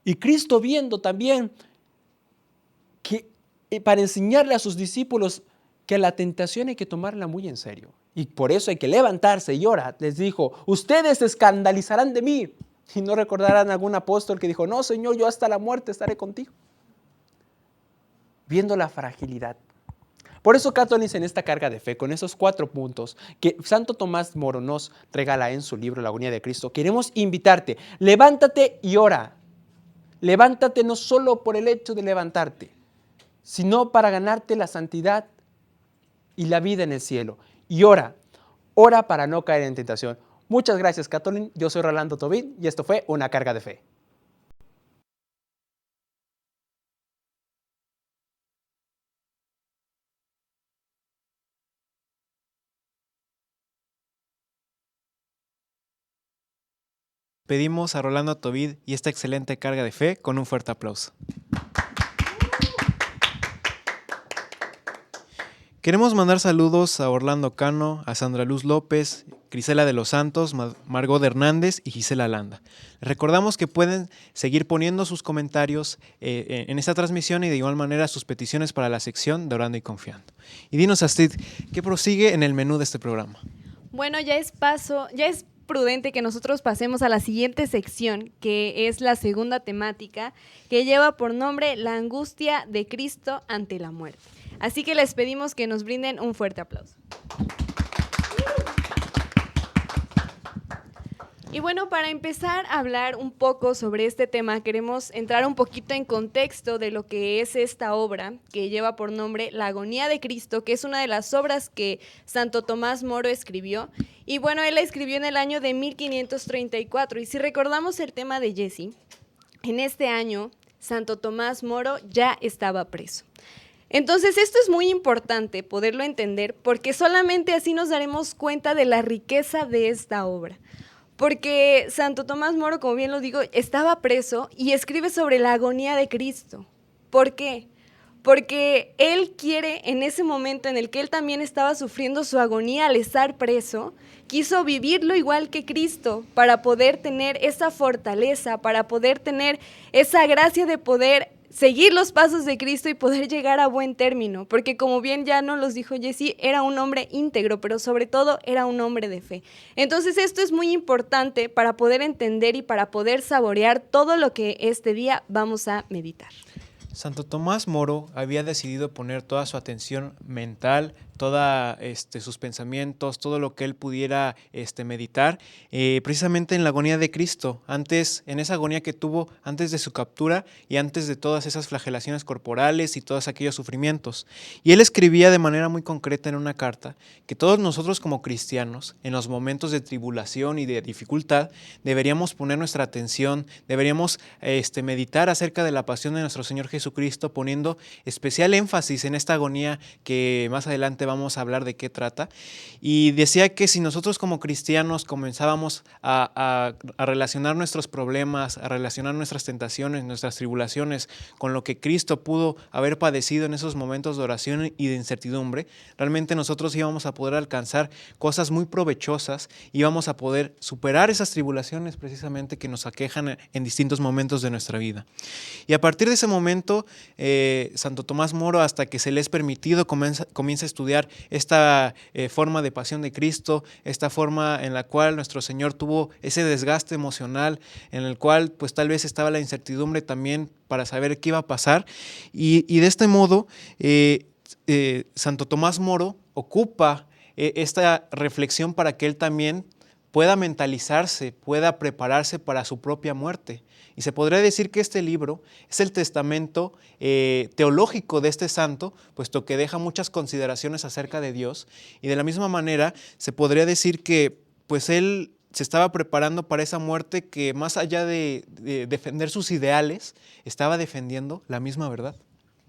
Y Cristo viendo también que para enseñarle a sus discípulos que la tentación hay que tomarla muy en serio. Y por eso hay que levantarse y orar. Les dijo, ustedes se escandalizarán de mí. Y no recordarán algún apóstol que dijo, no, Señor, yo hasta la muerte estaré contigo. Viendo la fragilidad. Por eso Católica en esta carga de fe, con esos 4 puntos que Santo Tomás Moro nos regala en su libro La Agonía de Cristo, queremos invitarte, levántate y ora. Levántate no solo por el hecho de levantarte, sino para ganarte la santidad y la vida en el cielo. Y ora para no caer en tentación. Muchas gracias, Católica. Yo soy Rolando Tobit y esto fue Una Carga de Fe. Pedimos a Rolando Tobit y esta excelente carga de fe con un fuerte aplauso. Queremos mandar saludos a Orlando Cano, a Sandra Luz López, Grisela de los Santos, Margot Hernández y Gisela Landa. Les recordamos que pueden seguir poniendo sus comentarios en esta transmisión y de igual manera sus peticiones para la sección de Orando y Confiando. Y dinos, Astrid, ¿qué prosigue en el menú de este programa? Bueno, ya es prudente que nosotros pasemos a la siguiente sección, que es la segunda temática, que lleva por nombre La angustia de Cristo ante la muerte. Así que les pedimos que nos brinden un fuerte aplauso. Y bueno, para empezar a hablar un poco sobre este tema, queremos entrar un poquito en contexto de lo que es esta obra que lleva por nombre La Agonía de Cristo, que es una de las obras que Santo Tomás Moro escribió. Y bueno, él la escribió en el año de 1534. Y si recordamos el tema de Jesse, en este año Santo Tomás Moro ya estaba preso. Entonces esto es muy importante poderlo entender porque solamente así nos daremos cuenta de la riqueza de esta obra. Porque Santo Tomás Moro, como bien lo digo, estaba preso y escribe sobre la agonía de Cristo. ¿Por qué? Porque él quiere, en ese momento en el que él también estaba sufriendo su agonía al estar preso, quiso vivirlo igual que Cristo para poder tener esa fortaleza, para poder tener esa gracia de poder seguir los pasos de Cristo y poder llegar a buen término, porque como bien ya nos los dijo Jesse, era un hombre íntegro, pero sobre todo era un hombre de fe. Entonces esto es muy importante para poder entender y para poder saborear todo lo que este día vamos a meditar. Santo Tomás Moro había decidido poner toda su atención mental, todos sus pensamientos, todo lo que él pudiera meditar, precisamente en la agonía de Cristo, en esa agonía que tuvo antes de su captura y antes de todas esas flagelaciones corporales y todos aquellos sufrimientos. Y él escribía de manera muy concreta en una carta que todos nosotros como cristianos, en los momentos de tribulación y de dificultad, deberíamos poner nuestra atención, deberíamos meditar acerca de la pasión de nuestro Señor Jesucristo, poniendo especial énfasis en esta agonía que más adelante vamos a hablar de qué trata. Y decía que si nosotros como cristianos comenzábamos a relacionar nuestros problemas, a relacionar nuestras tentaciones, nuestras tribulaciones con lo que Cristo pudo haber padecido en esos momentos de oración y de incertidumbre, realmente nosotros íbamos a poder alcanzar cosas muy provechosas, íbamos a poder superar esas tribulaciones precisamente que nos aquejan en distintos momentos de nuestra vida. Y a partir de ese momento, Santo Tomás Moro, hasta que se le es permitido, comienza a estudiar estudiar esta forma de pasión de Cristo, esta forma en la cual nuestro Señor tuvo ese desgaste emocional, en el cual pues tal vez estaba la incertidumbre también para saber qué iba a pasar. Y de este modo, Santo Tomás Moro ocupa esta reflexión para que él también pueda mentalizarse, pueda prepararse para su propia muerte. Y se podría decir que este libro es el testamento teológico de este santo, puesto que deja muchas consideraciones acerca de Dios. Y de la misma manera se podría decir que pues él se estaba preparando para esa muerte que, más allá de defender sus ideales, estaba defendiendo la misma verdad.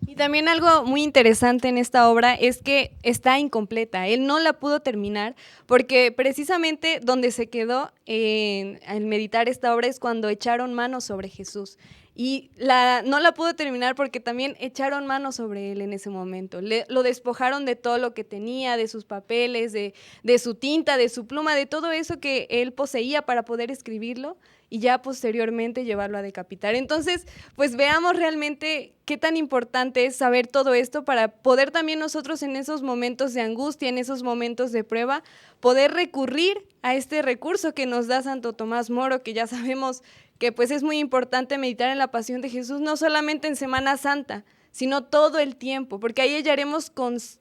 Y también algo muy interesante en esta obra es que está incompleta. Él no la pudo terminar porque precisamente donde se quedó al meditar esta obra es cuando echaron mano sobre Jesús. Y no la pudo terminar porque también echaron mano sobre él en ese momento. Lo despojaron de todo lo que tenía, de sus papeles, de su tinta, de su pluma, de todo eso que él poseía para poder escribirlo y ya posteriormente llevarlo a decapitar. Entonces, pues veamos realmente qué tan importante es saber todo esto para poder también nosotros en esos momentos de angustia, en esos momentos de prueba, poder recurrir a este recurso que nos da Santo Tomás Moro, que ya sabemos que pues es muy importante meditar en la pasión de Jesús, no solamente en Semana Santa, sino todo el tiempo, porque ahí hallaremos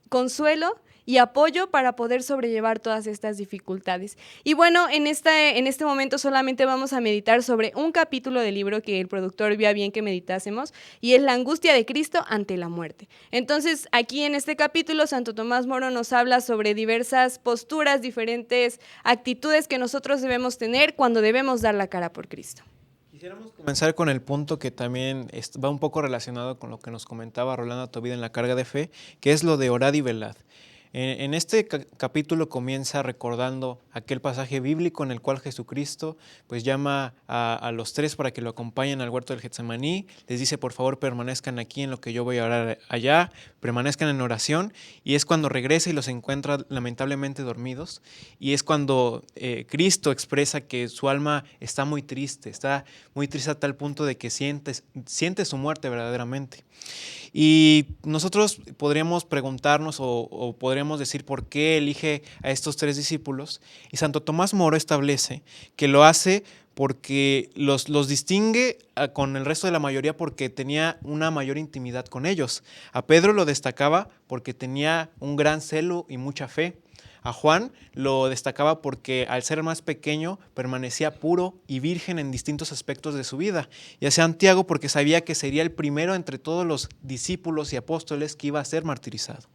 consuelo y apoyo para poder sobrellevar todas estas dificultades. Y bueno, en este momento solamente vamos a meditar sobre un capítulo del libro que el productor vio a bien que meditásemos, y es la angustia de Cristo ante la muerte. Entonces, aquí en este capítulo, Santo Tomás Moro nos habla sobre diversas posturas, diferentes actitudes que nosotros debemos tener cuando debemos dar la cara por Cristo. Quisiéramos comenzar con el punto que también va un poco relacionado con lo que nos comentaba Rolando Tobit en la carga de fe, que es lo de orad y velad. En este capítulo comienza recordando aquel pasaje bíblico en el cual Jesucristo pues llama a los tres para que lo acompañen al huerto del Getsemaní. Les dice, por favor, permanezcan aquí en lo que yo voy a orar allá, permanezcan en oración, y es cuando regresa y los encuentra lamentablemente dormidos, y es cuando Cristo expresa que su alma está muy triste a tal punto de que siente su muerte verdaderamente. Y nosotros podríamos preguntarnos o podríamos decir por qué elige a estos tres discípulos. Y Santo Tomás Moro establece que lo hace porque los distingue con el resto de la mayoría porque tenía una mayor intimidad con ellos. A Pedro lo destacaba porque tenía un gran celo y mucha fe. A Juan lo destacaba porque al ser más pequeño permanecía puro y virgen en distintos aspectos de su vida. Y a Santiago porque sabía que sería el primero entre todos los discípulos y apóstoles que iba a ser martirizado.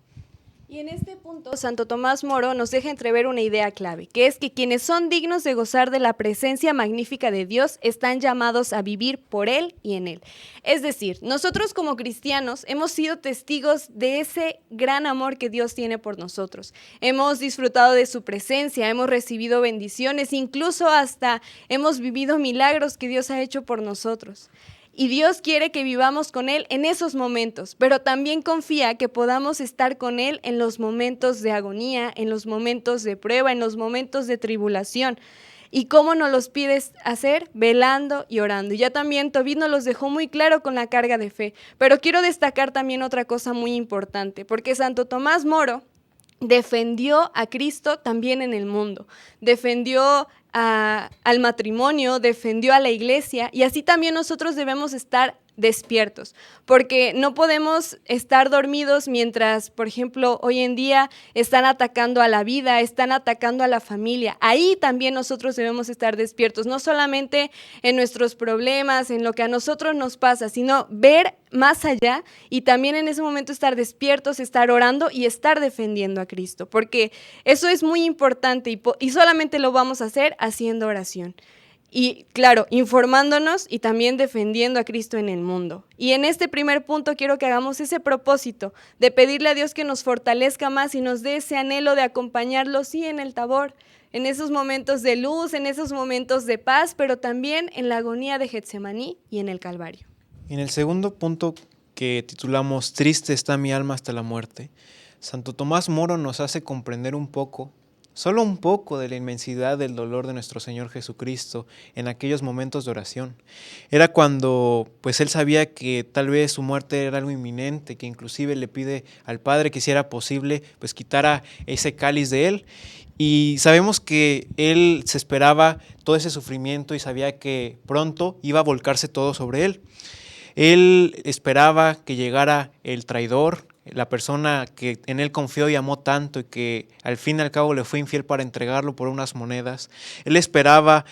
Y en este punto, Santo Tomás Moro nos deja entrever una idea clave, que es que quienes son dignos de gozar de la presencia magnífica de Dios están llamados a vivir por Él y en Él. Es decir, nosotros como cristianos hemos sido testigos de ese gran amor que Dios tiene por nosotros. Hemos disfrutado de su presencia, hemos recibido bendiciones, incluso hasta hemos vivido milagros que Dios ha hecho por nosotros. Y Dios quiere que vivamos con Él en esos momentos, pero también confía que podamos estar con Él en los momentos de agonía, en los momentos de prueba, en los momentos de tribulación. ¿Y cómo nos los pides hacer? Velando y orando. Y ya también Tobit nos los dejó muy claro con la carga de fe. Pero quiero destacar también otra cosa muy importante, porque Santo Tomás Moro defendió a Cristo también en el mundo, defendió al matrimonio, defendió a la iglesia, y así también nosotros debemos estar despiertos, porque no podemos estar dormidos mientras, por ejemplo, hoy en día están atacando a la vida, están atacando a la familia. Ahí también nosotros debemos estar despiertos, no solamente en nuestros problemas, en lo que a nosotros nos pasa, sino ver más allá y también en ese momento estar despiertos, estar orando y estar defendiendo a Cristo, porque eso es muy importante y solamente lo vamos a hacer haciendo oración. Y claro, informándonos y también defendiendo a Cristo en el mundo. Y en este primer punto quiero que hagamos ese propósito de pedirle a Dios que nos fortalezca más y nos dé ese anhelo de acompañarlo, sí, en el Tabor, en esos momentos de luz, en esos momentos de paz, pero también en la agonía de Getsemaní y en el Calvario. En el segundo punto que titulamos Triste está mi alma hasta la muerte, Santo Tomás Moro nos hace comprender un poco solo un poco de la inmensidad del dolor de nuestro Señor Jesucristo en aquellos momentos de oración. Era cuando pues él sabía que tal vez su muerte era algo inminente, que inclusive le pide al Padre que si era posible pues quitara ese cáliz de él. Y sabemos que él se esperaba todo ese sufrimiento y sabía que pronto iba a volcarse todo sobre él. Él esperaba que llegara el traidor, la persona que en él confió y amó tanto y que al fin y al cabo le fue infiel para entregarlo por unas monedas. Él esperaba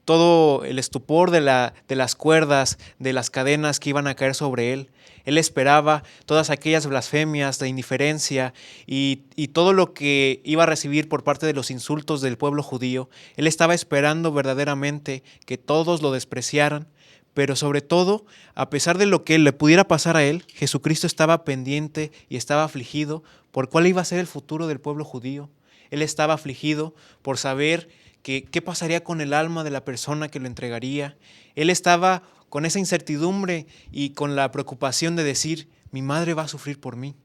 todo el estupor de las cuerdas, de las cadenas que iban a caer sobre él. Él esperaba todas aquellas blasfemias de indiferencia y todo lo que iba a recibir por parte de los insultos del pueblo judío. Él estaba esperando verdaderamente que todos lo despreciaran. Pero sobre todo, a pesar de lo que le pudiera pasar a él, Jesucristo estaba pendiente y estaba afligido por cuál iba a ser el futuro del pueblo judío. Él estaba afligido por saber qué pasaría con el alma de la persona que lo entregaría. Él estaba con esa incertidumbre y con la preocupación de decir, mi madre va a sufrir por mí.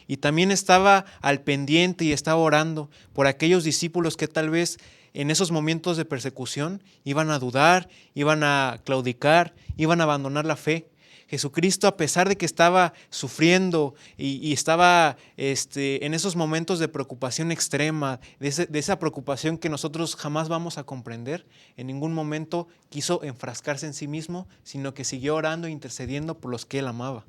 Y también estaba al pendiente y estaba orando por aquellos discípulos que tal vez en esos momentos de persecución iban a dudar, iban a claudicar, iban a abandonar la fe. Jesucristo, a pesar de que estaba sufriendo y estaba en esos momentos de preocupación extrema, de esa preocupación que nosotros jamás vamos a comprender, en ningún momento quiso enfrascarse en sí mismo, sino que siguió orando e intercediendo por los que él amaba.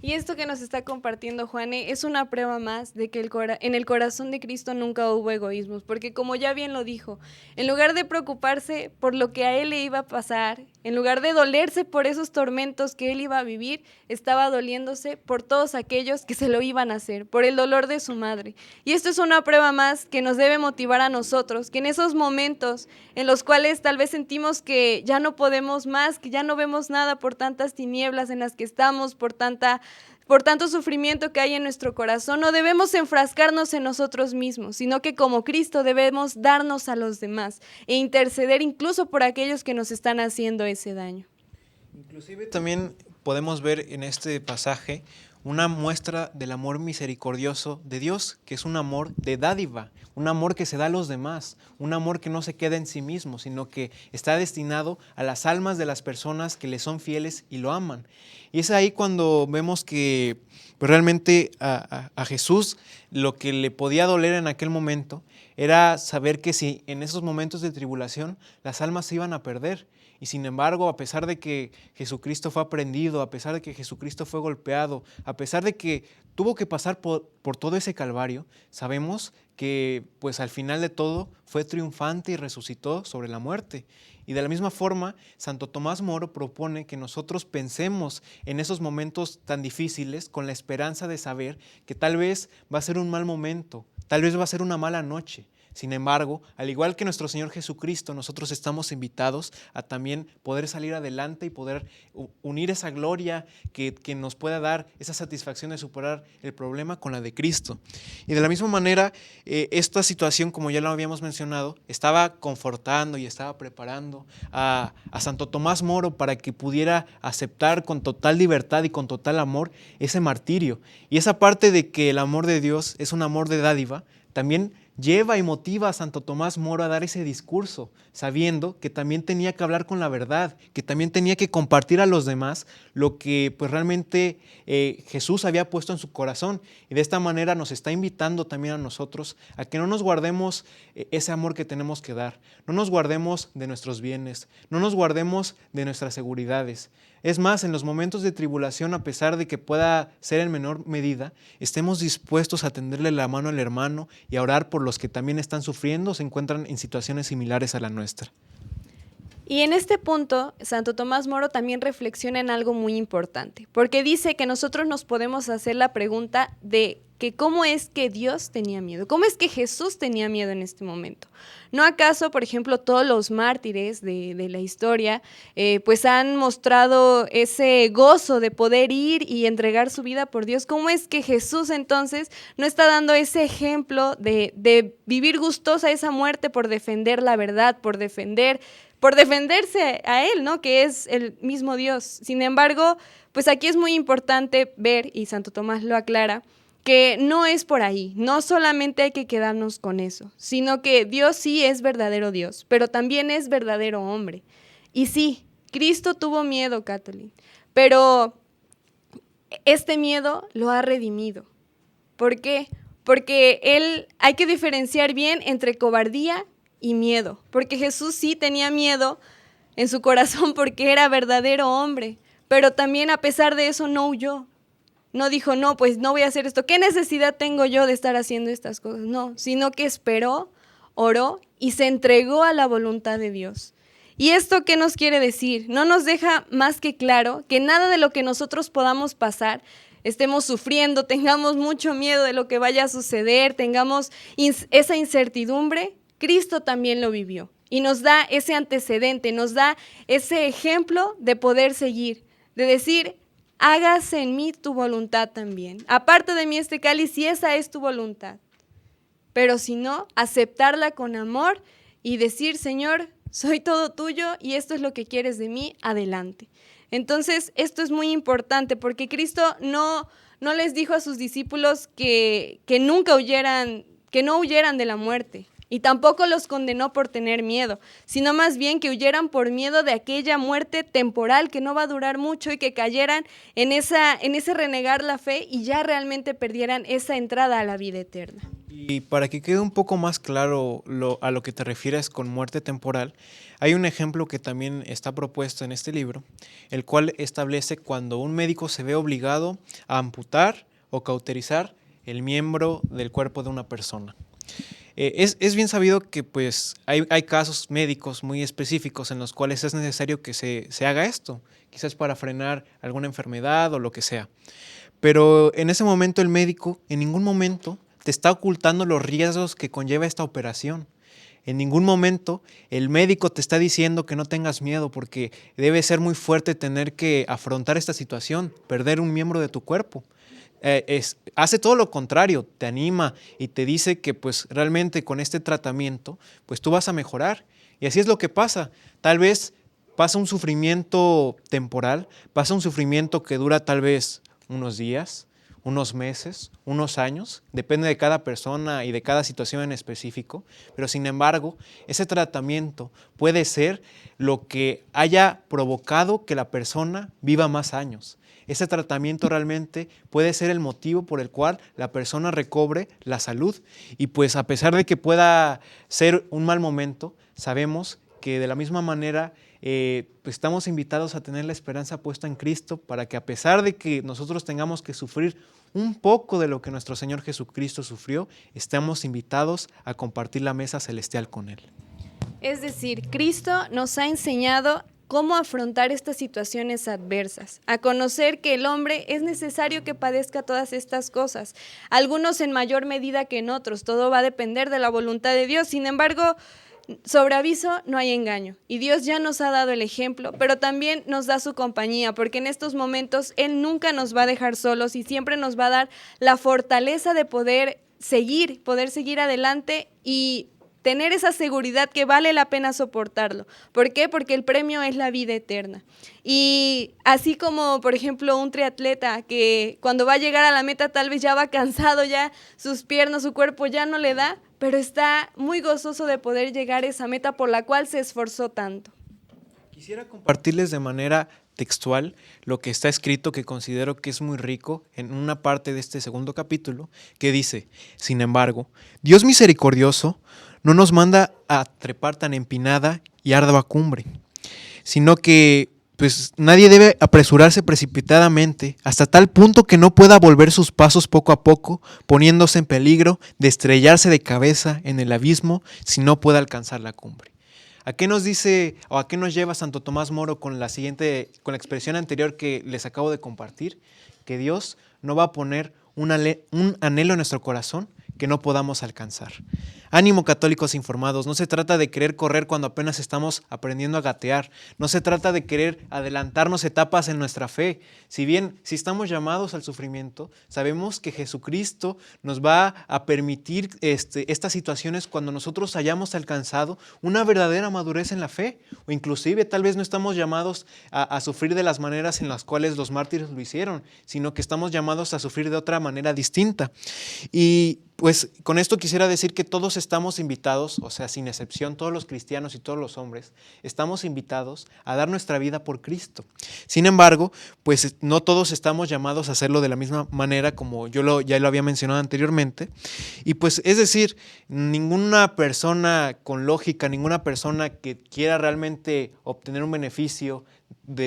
Y esto que nos está compartiendo Juane es una prueba más de que en el corazón de Cristo nunca hubo egoísmos, porque como ya bien lo dijo, en lugar de preocuparse por lo que a él le iba a pasar, en lugar de dolerse por esos tormentos que él iba a vivir, estaba doliéndose por todos aquellos que se lo iban a hacer, por el dolor de su madre. Y esto es una prueba más que nos debe motivar a nosotros, que en esos momentos en los cuales tal vez sentimos que ya no podemos más, que ya no vemos nada por tantas tinieblas en las que estamos, por tanto sufrimiento que hay en nuestro corazón, no debemos enfrascarnos en nosotros mismos, sino que como Cristo debemos darnos a los demás e interceder incluso por aquellos que nos están haciendo ese daño. Inclusive también podemos ver en este pasaje una muestra del amor misericordioso de Dios, que es un amor de dádiva, un amor que se da a los demás, un amor que no se queda en sí mismo, sino que está destinado a las almas de las personas que le son fieles y lo aman. Y es ahí cuando vemos que pues realmente a Jesús lo que le podía doler en aquel momento era saber que si en esos momentos de tribulación las almas se iban a perder. Y sin embargo, a pesar de que Jesucristo fue aprendido, a pesar de que Jesucristo fue golpeado, a pesar de que tuvo que pasar por todo ese calvario, sabemos que pues al final de todo fue triunfante y resucitó sobre la muerte. Y de la misma forma, Santo Tomás Moro propone que nosotros pensemos en esos momentos tan difíciles con la esperanza de saber que tal vez va a ser un mal momento, tal vez va a ser una mala noche. Sin embargo, al igual que nuestro Señor Jesucristo, nosotros estamos invitados a también poder salir adelante y poder unir esa gloria que nos pueda dar esa satisfacción de superar el problema con la de Cristo. Y de la misma manera, esta situación, como ya lo habíamos mencionado, estaba confortando y estaba preparando a Santo Tomás Moro para que pudiera aceptar con total libertad y con total amor ese martirio. Y esa parte de que el amor de Dios es un amor de dádiva, también lleva y motiva a Santo Tomás Moro a dar ese discurso, sabiendo que también tenía que hablar con la verdad, que también tenía que compartir a los demás lo que pues realmente Jesús había puesto en su corazón. Y de esta manera nos está invitando también a nosotros a que no nos guardemos ese amor que tenemos que dar, no nos guardemos de nuestros bienes, no nos guardemos de nuestras seguridades. Es más, en los momentos de tribulación, a pesar de que pueda ser en menor medida, estemos dispuestos a tenderle la mano al hermano y a orar por los que también están sufriendo o se encuentran en situaciones similares a la nuestra. Y en este punto, Santo Tomás Moro también reflexiona en algo muy importante, porque dice que nosotros nos podemos hacer la pregunta de que cómo es que Dios tenía miedo, cómo es que Jesús tenía miedo en este momento. ¿No acaso, por ejemplo, todos los mártires de la historia pues han mostrado ese gozo de poder ir y entregar su vida por Dios? ¿Cómo es que Jesús entonces no está dando ese ejemplo de vivir gustosa esa muerte por defender la verdad, por defenderse a Él, ¿no? Que es el mismo Dios? Sin embargo, pues aquí es muy importante ver, y Santo Tomás lo aclara, que no es por ahí, no solamente hay que quedarnos con eso, sino que Dios sí es verdadero Dios, pero también es verdadero hombre. Y sí, Cristo tuvo miedo, Kathleen, pero este miedo lo ha redimido. ¿Por qué? Porque hay que diferenciar bien entre cobardía y miedo, porque Jesús sí tenía miedo en su corazón porque era verdadero hombre, pero también a pesar de eso no huyó. No dijo, no, pues no voy a hacer esto. ¿Qué necesidad tengo yo de estar haciendo estas cosas? No, sino que esperó, oró y se entregó a la voluntad de Dios. ¿Y esto qué nos quiere decir? No nos deja más que claro que nada de lo que nosotros podamos pasar, estemos sufriendo, tengamos mucho miedo de lo que vaya a suceder, tengamos esa incertidumbre, Cristo también lo vivió. Y nos da ese antecedente, nos da ese ejemplo de poder seguir, de decir, hágase en mí tu voluntad también. Aparte de mí este cáliz, si esa es tu voluntad. Pero si no, aceptarla con amor y decir, Señor, soy todo tuyo y esto es lo que quieres de mí, adelante. Entonces, esto es muy importante porque Cristo no les dijo a sus discípulos que nunca huyeran, que no huyeran de la muerte. Y tampoco los condenó por tener miedo, sino más bien que huyeran por miedo de aquella muerte temporal que no va a durar mucho y que cayeran en ese renegar la fe y ya realmente perdieran esa entrada a la vida eterna. Y para que quede un poco más claro a lo que te refieres con muerte temporal, hay un ejemplo que también está propuesto en este libro, el cual establece cuando un médico se ve obligado a amputar o cauterizar el miembro del cuerpo de una persona. Es bien sabido que pues, hay casos médicos muy específicos en los cuales es necesario que se haga esto, quizás para frenar alguna enfermedad o lo que sea. Pero en ese momento el médico en ningún momento te está ocultando los riesgos que conlleva esta operación. En ningún momento el médico te está diciendo que no tengas miedo porque debe ser muy fuerte tener que afrontar esta situación, perder un miembro de tu cuerpo. Hace todo lo contrario, te anima y te dice que pues realmente con este tratamiento pues tú vas a mejorar. Y así es lo que pasa. Tal vez pasa un sufrimiento temporal, pasa un sufrimiento que dura tal vez unos días, unos meses, unos años, depende de cada persona y de cada situación en específico, pero sin embargo, ese tratamiento puede ser lo que haya provocado que la persona viva más años. Ese tratamiento realmente puede ser el motivo por el cual la persona recobre la salud y pues a pesar de que pueda ser un mal momento, sabemos que de la misma manera pues estamos invitados a tener la esperanza puesta en Cristo para que a pesar de que nosotros tengamos que sufrir un poco de lo que nuestro Señor Jesucristo sufrió, estamos invitados a compartir la mesa celestial con Él. Es decir, Cristo nos ha enseñado cómo afrontar estas situaciones adversas, a conocer que el hombre es necesario que padezca todas estas cosas, algunos en mayor medida que en otros, todo va a depender de la voluntad de Dios, sin embargo, sobre aviso no hay engaño y Dios ya nos ha dado el ejemplo, pero también nos da su compañía, porque en estos momentos Él nunca nos va a dejar solos y siempre nos va a dar la fortaleza de poder seguir adelante y tener esa seguridad que vale la pena soportarlo. ¿Por qué? Porque el premio es la vida eterna. Y así como, por ejemplo, un triatleta que cuando va a llegar a la meta tal vez ya va cansado, ya sus piernas, su cuerpo ya no le da, pero está muy gozoso de poder llegar a esa meta por la cual se esforzó tanto. Quisiera compartirles de manera textual lo que está escrito, que considero que es muy rico en una parte de este segundo capítulo, que dice: sin embargo, Dios misericordioso no nos manda a trepar tan empinada y ardua cumbre, sino que pues nadie debe apresurarse precipitadamente hasta tal punto que no pueda volver sus pasos poco a poco, poniéndose en peligro de estrellarse de cabeza en el abismo si no puede alcanzar la cumbre. ¿A qué nos dice o a qué nos lleva Santo Tomás Moro con la expresión anterior que les acabo de compartir? Que Dios no va a poner un anhelo en nuestro corazón que no podamos alcanzar. Ánimo, católicos informados, no se trata de querer correr cuando apenas estamos aprendiendo a gatear, no se trata de querer adelantarnos etapas en nuestra fe. Si estamos llamados al sufrimiento, sabemos que Jesucristo nos va a permitir estas situaciones cuando nosotros hayamos alcanzado una verdadera madurez en la fe, o inclusive tal vez no estamos llamados a sufrir de las maneras en las cuales los mártires lo hicieron, sino que estamos llamados a sufrir de otra manera distinta. Y pues con esto quisiera decir que todos estamos invitados, o sea, sin excepción, todos los cristianos y todos los hombres, estamos invitados a dar nuestra vida por Cristo. Sin embargo, pues no todos estamos llamados a hacerlo de la misma manera como ya lo había mencionado anteriormente. Y pues es decir, ninguna persona con lógica, ninguna persona que quiera realmente obtener un beneficio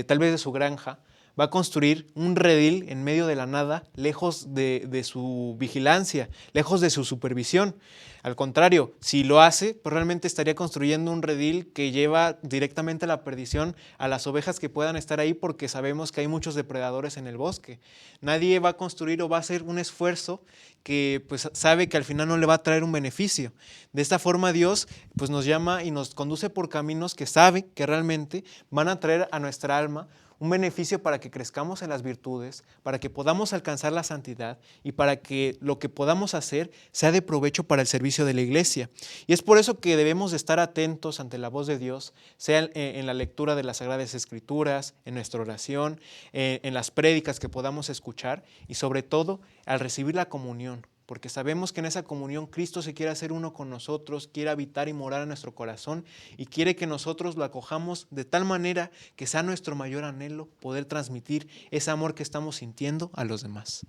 tal vez de su granja, va a construir un redil en medio de la nada, lejos de su vigilancia, lejos de su supervisión. Al contrario, si lo hace, pues realmente estaría construyendo un redil que lleva directamente a la perdición a las ovejas que puedan estar ahí, porque sabemos que hay muchos depredadores en el bosque. Nadie va a construir o va a hacer un esfuerzo que pues sabe que al final no le va a traer un beneficio. De esta forma Dios pues nos llama y nos conduce por caminos que sabe que realmente van a traer a nuestra alma un beneficio para que crezcamos en las virtudes, para que podamos alcanzar la santidad y para que lo que podamos hacer sea de provecho para el servicio de la iglesia. Y es por eso que debemos de estar atentos ante la voz de Dios, sea en la lectura de las Sagradas Escrituras, en nuestra oración, en las prédicas que podamos escuchar y sobre todo al recibir la comunión. Porque sabemos que en esa comunión Cristo se quiere hacer uno con nosotros, quiere habitar y morar en nuestro corazón y quiere que nosotros lo acojamos de tal manera que sea nuestro mayor anhelo poder transmitir ese amor que estamos sintiendo a los demás.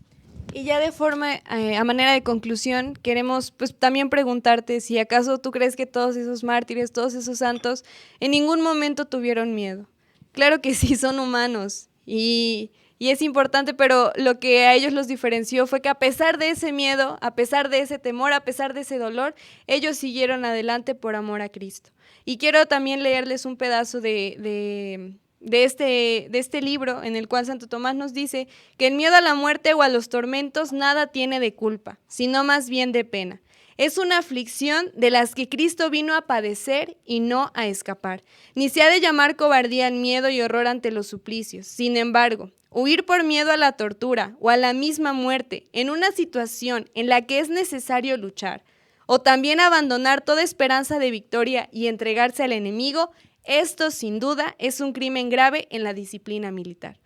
Y ya de forma, a manera de conclusión, queremos pues también preguntarte si acaso tú crees que todos esos mártires, todos esos santos, en ningún momento tuvieron miedo. Claro que sí, son humanos y es importante, pero lo que a ellos los diferenció fue que a pesar de ese miedo, a pesar de ese temor, a pesar de ese dolor, ellos siguieron adelante por amor a Cristo. Y quiero también leerles un pedazo de este libro en el cual Santo Tomás nos dice que el miedo a la muerte o a los tormentos nada tiene de culpa, sino más bien de pena. Es una aflicción de las que Cristo vino a padecer y no a escapar. Ni se ha de llamar cobardía el miedo y horror ante los suplicios. Sin embargo, huir por miedo a la tortura o a la misma muerte en una situación en la que es necesario luchar, o también abandonar toda esperanza de victoria y entregarse al enemigo, esto sin duda es un crimen grave en la disciplina militar.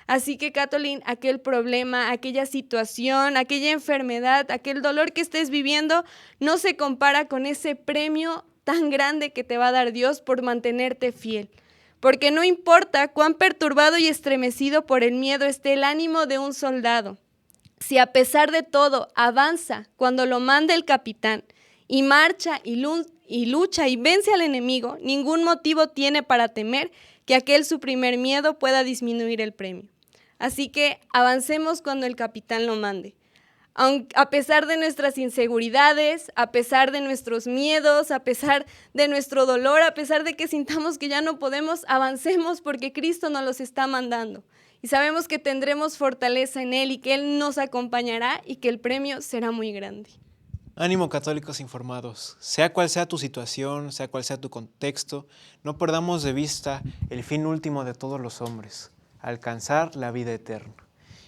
Así que, Catolín, aquel problema, aquella situación, aquella enfermedad, aquel dolor que estés viviendo, no se compara con ese premio tan grande que te va a dar Dios por mantenerte fiel. Porque no importa cuán perturbado y estremecido por el miedo esté el ánimo de un soldado, si a pesar de todo avanza cuando lo manda el capitán y marcha y lucha y vence al enemigo, ningún motivo tiene para temer que aquel su primer miedo pueda disminuir el premio. Así que avancemos cuando el capitán lo mande. A pesar de nuestras inseguridades, a pesar de nuestros miedos, a pesar de nuestro dolor, a pesar de que sintamos que ya no podemos, avancemos porque Cristo nos los está mandando. Y sabemos que tendremos fortaleza en Él y que Él nos acompañará y que el premio será muy grande. Ánimo, católicos informados, sea cual sea tu situación, sea cual sea tu contexto, no perdamos de vista el fin último de todos los hombres, alcanzar la vida eterna.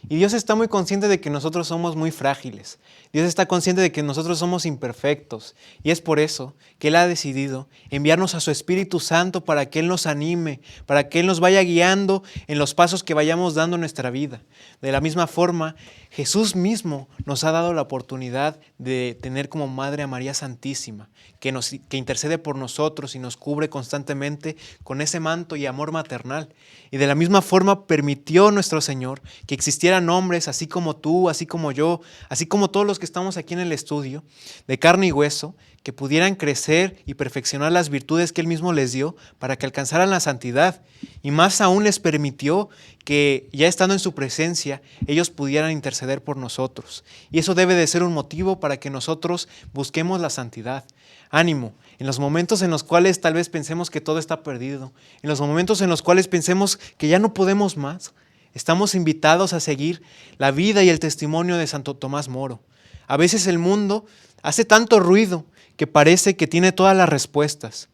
Y Dios está muy consciente de que nosotros somos muy frágiles. Dios está consciente de que nosotros somos imperfectos. Y es por eso que Él ha decidido enviarnos a su Espíritu Santo para que Él nos anime, para que Él nos vaya guiando en los pasos que vayamos dando en nuestra vida. De la misma forma, Jesús mismo nos ha dado la oportunidad de tener como madre a María Santísima, que intercede por nosotros y nos cubre constantemente con ese manto y amor maternal. Y de la misma forma permitió nuestro Señor que existieran hombres así como tú, así como yo, así como todos los que estamos aquí en el estudio, de carne y hueso, que pudieran crecer y perfeccionar las virtudes que Él mismo les dio para que alcanzaran la santidad. Y más aún les permitió que, ya estando en su presencia, ellos pudieran interceder por nosotros. Y eso debe de ser un motivo para que nosotros busquemos la santidad. Ánimo, en los momentos en los cuales tal vez pensemos que todo está perdido, en los momentos en los cuales pensemos que ya no podemos más, estamos invitados a seguir la vida y el testimonio de Santo Tomás Moro. A veces el mundo hace tanto ruido que parece que tiene todas las respuestas.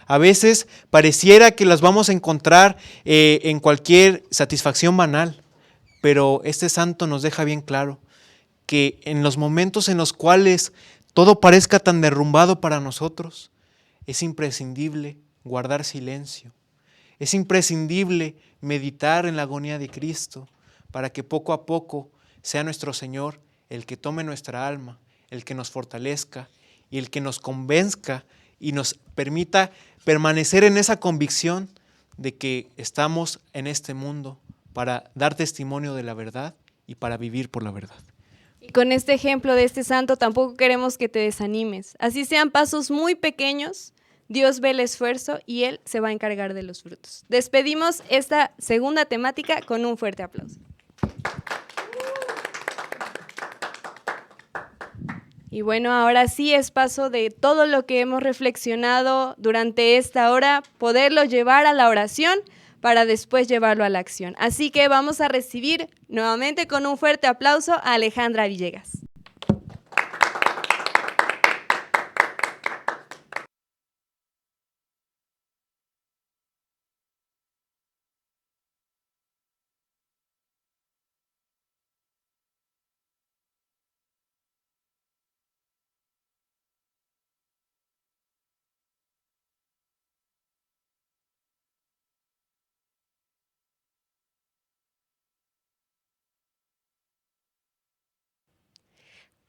A veces pareciera que las vamos a encontrar en cualquier satisfacción banal, pero este santo nos deja bien claro que en los momentos en los cuales todo parezca tan derrumbado para nosotros, es imprescindible guardar silencio. Es imprescindible meditar en la agonía de Cristo para que poco a poco sea nuestro Señor el que tome nuestra alma, el que nos fortalezca y el que nos convenzca y nos permita permanecer en esa convicción de que estamos en este mundo para dar testimonio de la verdad y para vivir por la verdad. Y con este ejemplo de este santo tampoco queremos que te desanimes. Así sean pasos muy pequeños, Dios ve el esfuerzo y Él se va a encargar de los frutos. Despedimos esta segunda temática con un fuerte aplauso. Y bueno, ahora sí es paso de todo lo que hemos reflexionado durante esta hora, poderlo llevar a la oración para después llevarlo a la acción. Así que vamos a recibir nuevamente con un fuerte aplauso a Alejandra Villegas.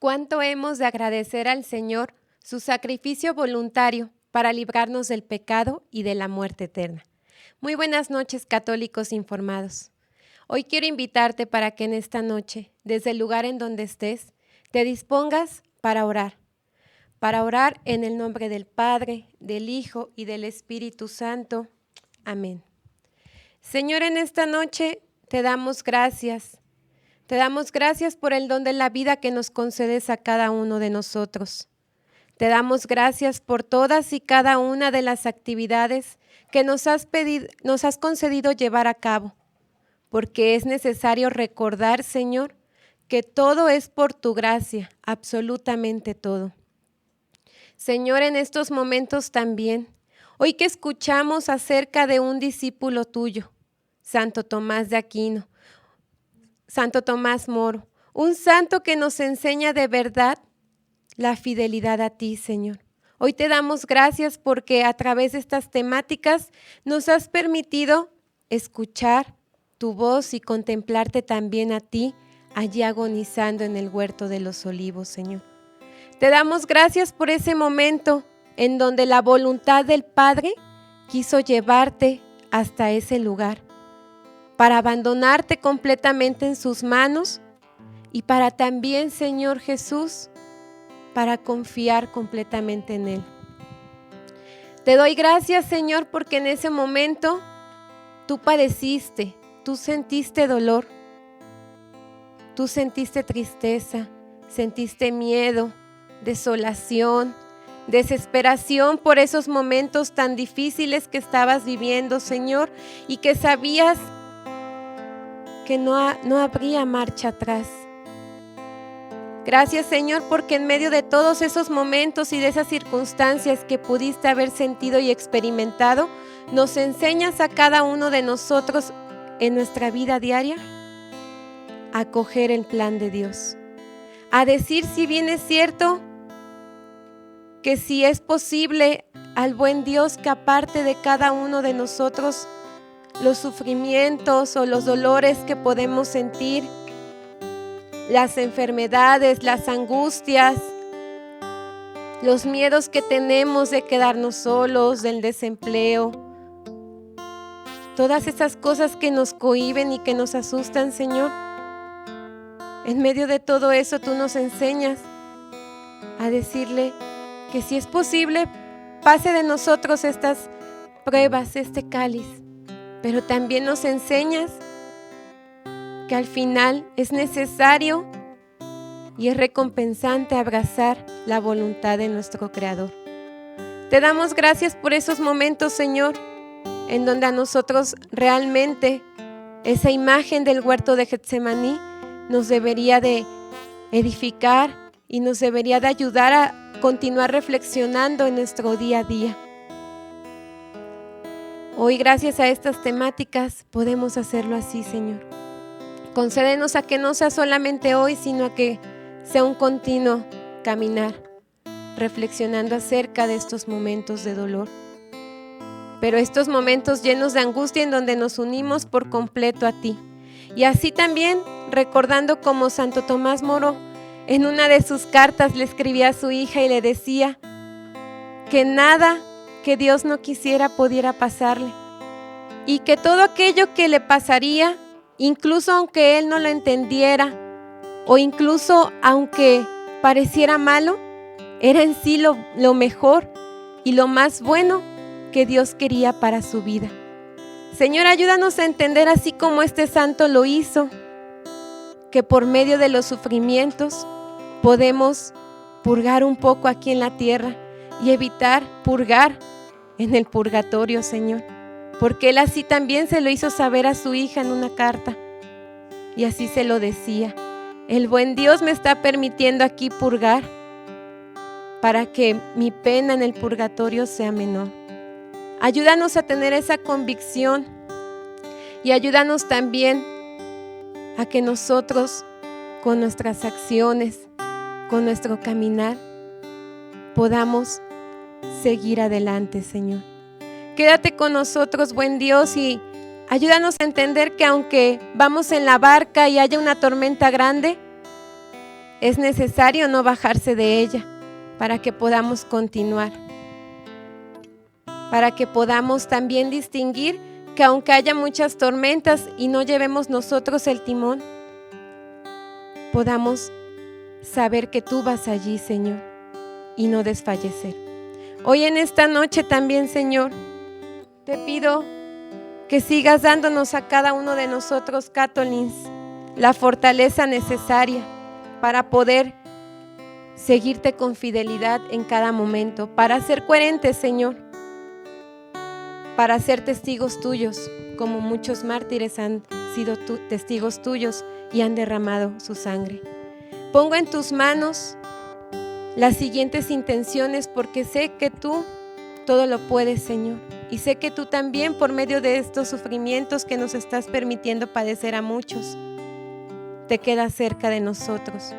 ¿Cuánto hemos de agradecer al Señor su sacrificio voluntario para librarnos del pecado y de la muerte eterna? Muy buenas noches, católicos informados. Hoy quiero invitarte para que en esta noche, desde el lugar en donde estés, te dispongas para orar en el nombre del Padre, del Hijo y del Espíritu Santo. Amén. Señor, en esta noche te damos gracias. Te damos gracias por el don de la vida que nos concedes a cada uno de nosotros. Te damos gracias por todas y cada una de las actividades que nos has concedido llevar a cabo, porque es necesario recordar, Señor, que todo es por tu gracia, absolutamente todo. Señor, en estos momentos también, hoy que escuchamos acerca de un discípulo tuyo, Santo Tomás de Aquino, Santo Tomás Moro, un santo que nos enseña de verdad la fidelidad a ti, Señor. Hoy te damos gracias porque a través de estas temáticas nos has permitido escuchar tu voz y contemplarte también a ti allí agonizando en el huerto de los olivos, Señor. Te damos gracias por ese momento en donde la voluntad del Padre quiso llevarte hasta ese lugar, para abandonarte completamente en sus manos y para también, Señor Jesús, para confiar completamente en Él. Te doy gracias, Señor, porque en ese momento tú padeciste, tú sentiste dolor, tú sentiste tristeza, sentiste miedo, desolación, desesperación por esos momentos tan difíciles que estabas viviendo, Señor, y que sabías que no habría marcha atrás. Gracias, Señor, porque en medio de todos esos momentos y de esas circunstancias que pudiste haber sentido y experimentado, nos enseñas a cada uno de nosotros en nuestra vida diaria a acoger el plan de Dios, a decir, si bien es cierto que si es posible, al buen Dios que aparte de cada uno de nosotros los sufrimientos o los dolores que podemos sentir, las enfermedades, las angustias, los miedos que tenemos de quedarnos solos, del desempleo, todas esas cosas que nos cohíben y que nos asustan, Señor. En medio de todo eso tú nos enseñas a decirle que si es posible, pase de nosotros estas pruebas, este cáliz. Pero también nos enseñas que al final es necesario y es recompensante abrazar la voluntad de nuestro Creador. Te damos gracias por esos momentos, Señor, en donde a nosotros realmente esa imagen del huerto de Getsemaní nos debería de edificar y nos debería de ayudar continuar reflexionando en nuestro día a día. Hoy, gracias a estas temáticas, podemos hacerlo así, Señor. Concédenos a que no sea solamente hoy, sino a que sea un continuo caminar, reflexionando acerca de estos momentos de dolor. Pero estos momentos llenos de angustia en donde nos unimos por completo a ti. Y así también recordando como Santo Tomás Moro en una de sus cartas le escribía a su hija y le decía que nada que Dios no quisiera pudiera pasarle, y que todo aquello que le pasaría, incluso aunque él no lo entendiera, o incluso aunque pareciera malo, era en sí lo mejor y lo más bueno que Dios quería para su vida. Señor, ayúdanos a entender, así como este santo lo hizo, que por medio de los sufrimientos podemos purgar un poco aquí en la tierra y evitar purgar en el purgatorio, Señor, porque Él así también se lo hizo saber a su hija en una carta, y así se lo decía: el buen Dios me está permitiendo aquí purgar para que mi pena en el purgatorio sea menor. Ayúdanos a tener esa convicción y ayúdanos también a que nosotros, con nuestras acciones, con nuestro caminar, podamos seguir adelante, Señor. Quédate con nosotros, buen Dios, y ayúdanos a entender que aunque vamos en la barca y haya una tormenta grande, es necesario no bajarse de ella para que podamos continuar, para que podamos también distinguir que aunque haya muchas tormentas y no llevemos nosotros el timón, podamos saber que tú vas allí, Señor, y no desfallecer. Hoy en esta noche también, Señor, te pido que sigas dándonos a cada uno de nosotros, Catolins, la fortaleza necesaria para poder seguirte con fidelidad en cada momento, para ser coherentes, Señor, para ser testigos tuyos, como muchos mártires han sido testigos tuyos y han derramado su sangre. Pongo en tus manos las siguientes intenciones, porque sé que tú todo lo puedes, Señor, y sé que tú también, por medio de estos sufrimientos que nos estás permitiendo padecer a muchos, te quedas cerca de nosotros.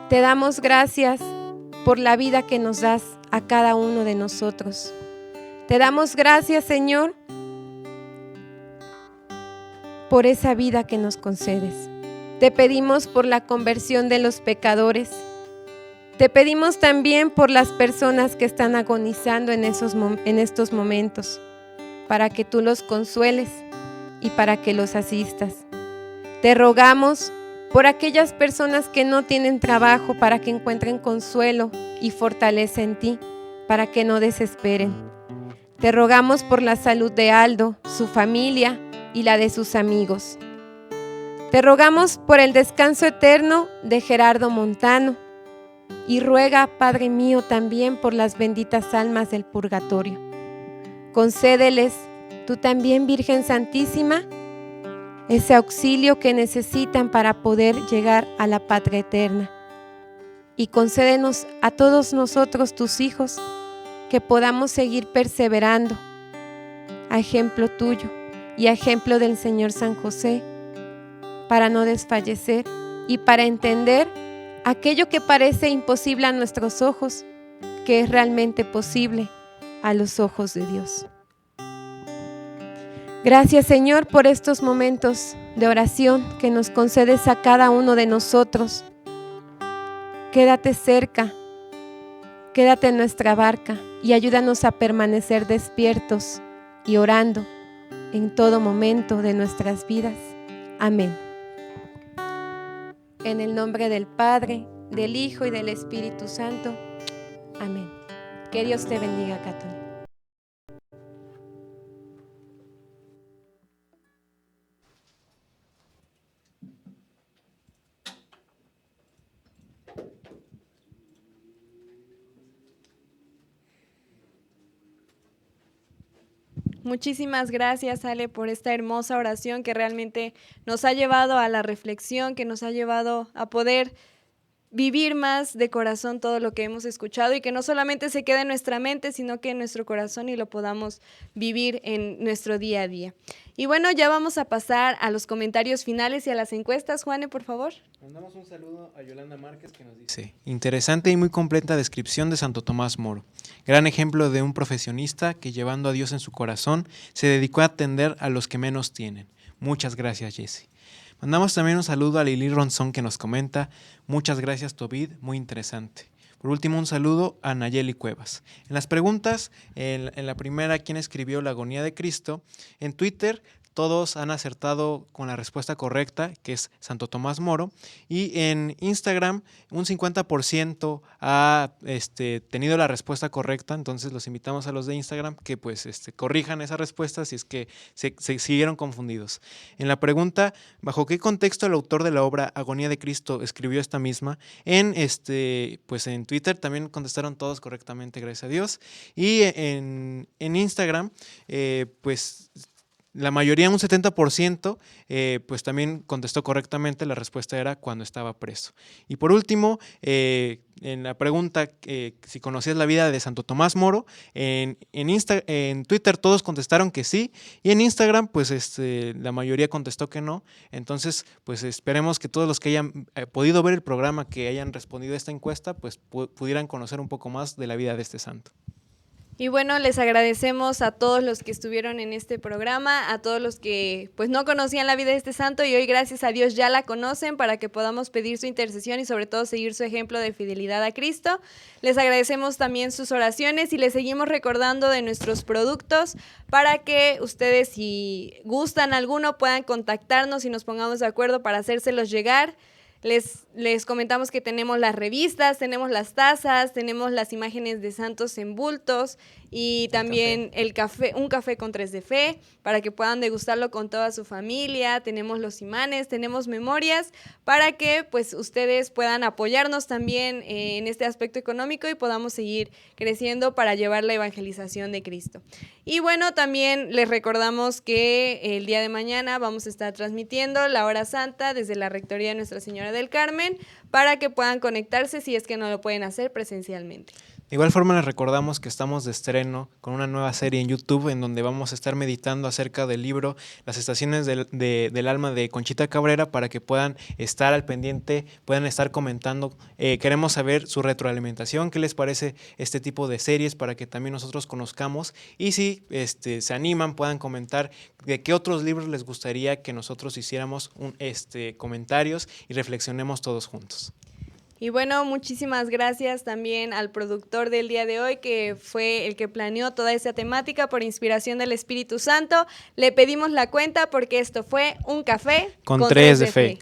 Te damos gracias por la vida que nos das a cada uno de nosotros. Te damos gracias, Señor, por esa vida que nos concedes. Te pedimos por la conversión de los pecadores. Te pedimos también por las personas que están agonizando en estos momentos, para que tú los consueles y para que los asistas. Te rogamos por aquellas personas que no tienen trabajo, para que encuentren consuelo y fortaleza en ti, para que no desesperen. Te rogamos por la salud de Aldo, su familia y la de sus amigos. Te rogamos por el descanso eterno de Gerardo Montano, y ruega, Padre mío, también por las benditas almas del purgatorio. Concédeles, tú también, Virgen Santísima, ese auxilio que necesitan para poder llegar a la patria eterna. Y concédenos a todos nosotros, tus hijos, que podamos seguir perseverando, a ejemplo tuyo y a ejemplo del Señor San José, para no desfallecer y para entender aquello que parece imposible a nuestros ojos, que es realmente posible a los ojos de Dios. Gracias, Señor, por estos momentos de oración que nos concedes a cada uno de nosotros. Quédate cerca, quédate en nuestra barca y ayúdanos a permanecer despiertos y orando en todo momento de nuestras vidas. Amén. En el nombre del Padre, del Hijo y del Espíritu Santo. Amén. Que Dios te bendiga, Católico. Muchísimas gracias, Ale, por esta hermosa oración que realmente nos ha llevado a la reflexión, que nos ha llevado a poder vivir más de corazón todo lo que hemos escuchado y que no solamente se quede en nuestra mente, sino que en nuestro corazón y lo podamos vivir en nuestro día a día. Y bueno, ya vamos a pasar a los comentarios finales y a las encuestas. Juane, por favor. Mandamos un saludo a Yolanda Márquez que nos dice: interesante y muy completa descripción de Santo Tomás Moro. Gran ejemplo de un profesionista que, llevando a Dios en su corazón, se dedicó a atender a los que menos tienen. Muchas gracias, Jesse. Mandamos también un saludo a Lili Ronzón que nos comenta: muchas gracias, Tobit, muy interesante. Por último, un saludo a Nayeli Cuevas. En las preguntas, en la primera, ¿quién escribió la agonía de Cristo? En Twitter, todos han acertado con la respuesta correcta, que es Santo Tomás Moro. Y en Instagram, un 50% ha tenido la respuesta correcta. Entonces, los invitamos a los de Instagram que pues corrijan esa respuesta si es que se siguieron confundidos. En la pregunta, ¿bajo qué contexto el autor de la obra Agonía de Cristo escribió esta misma? Pues en Twitter también contestaron todos correctamente, gracias a Dios. Y en Instagram, pues la mayoría, un 70%, pues también contestó correctamente. La respuesta era cuando estaba preso. Y por último, en la pregunta, si conocías la vida de Santo Tomás Moro, en Twitter todos contestaron que sí, y en Instagram, pues la mayoría contestó que no. Entonces, pues esperemos que todos los que hayan podido ver el programa, que hayan respondido a esta encuesta, pues pudieran conocer un poco más de la vida de este santo. Y bueno, les agradecemos a todos los que estuvieron en este programa, a todos los que pues no conocían la vida de este santo y hoy gracias a Dios ya la conocen, para que podamos pedir su intercesión y sobre todo seguir su ejemplo de fidelidad a Cristo. Les agradecemos también sus oraciones y les seguimos recordando de nuestros productos para que ustedes, si gustan alguno, puedan contactarnos y nos pongamos de acuerdo para hacérselos llegar. Les comentamos que tenemos las revistas, tenemos las tazas, tenemos las imágenes de santos en bultos y también un café con 3 de fe para que puedan degustarlo con toda su familia. Tenemos los imanes, tenemos memorias para que pues ustedes puedan apoyarnos también en este aspecto económico y podamos seguir creciendo para llevar la evangelización de Cristo. Y bueno, también les recordamos que el día de mañana vamos a estar transmitiendo la hora santa desde la Rectoría de Nuestra Señora del Carmen para que puedan conectarse si es que no lo pueden hacer presencialmente. De igual forma les recordamos que estamos de estreno con una nueva serie en YouTube en donde vamos a estar meditando acerca del libro Las Estaciones del Alma de Conchita Cabrera, para que puedan estar al pendiente, puedan estar comentando. Queremos saber su retroalimentación, qué les parece este tipo de series para que también nosotros conozcamos, y si se animan puedan comentar de qué otros libros les gustaría que nosotros hiciéramos comentarios y reflexionemos todos juntos. Y bueno, muchísimas gracias también al productor del día de hoy, que fue el que planeó toda esa temática por inspiración del Espíritu Santo. Le pedimos la cuenta porque esto fue un café con 3 de fe.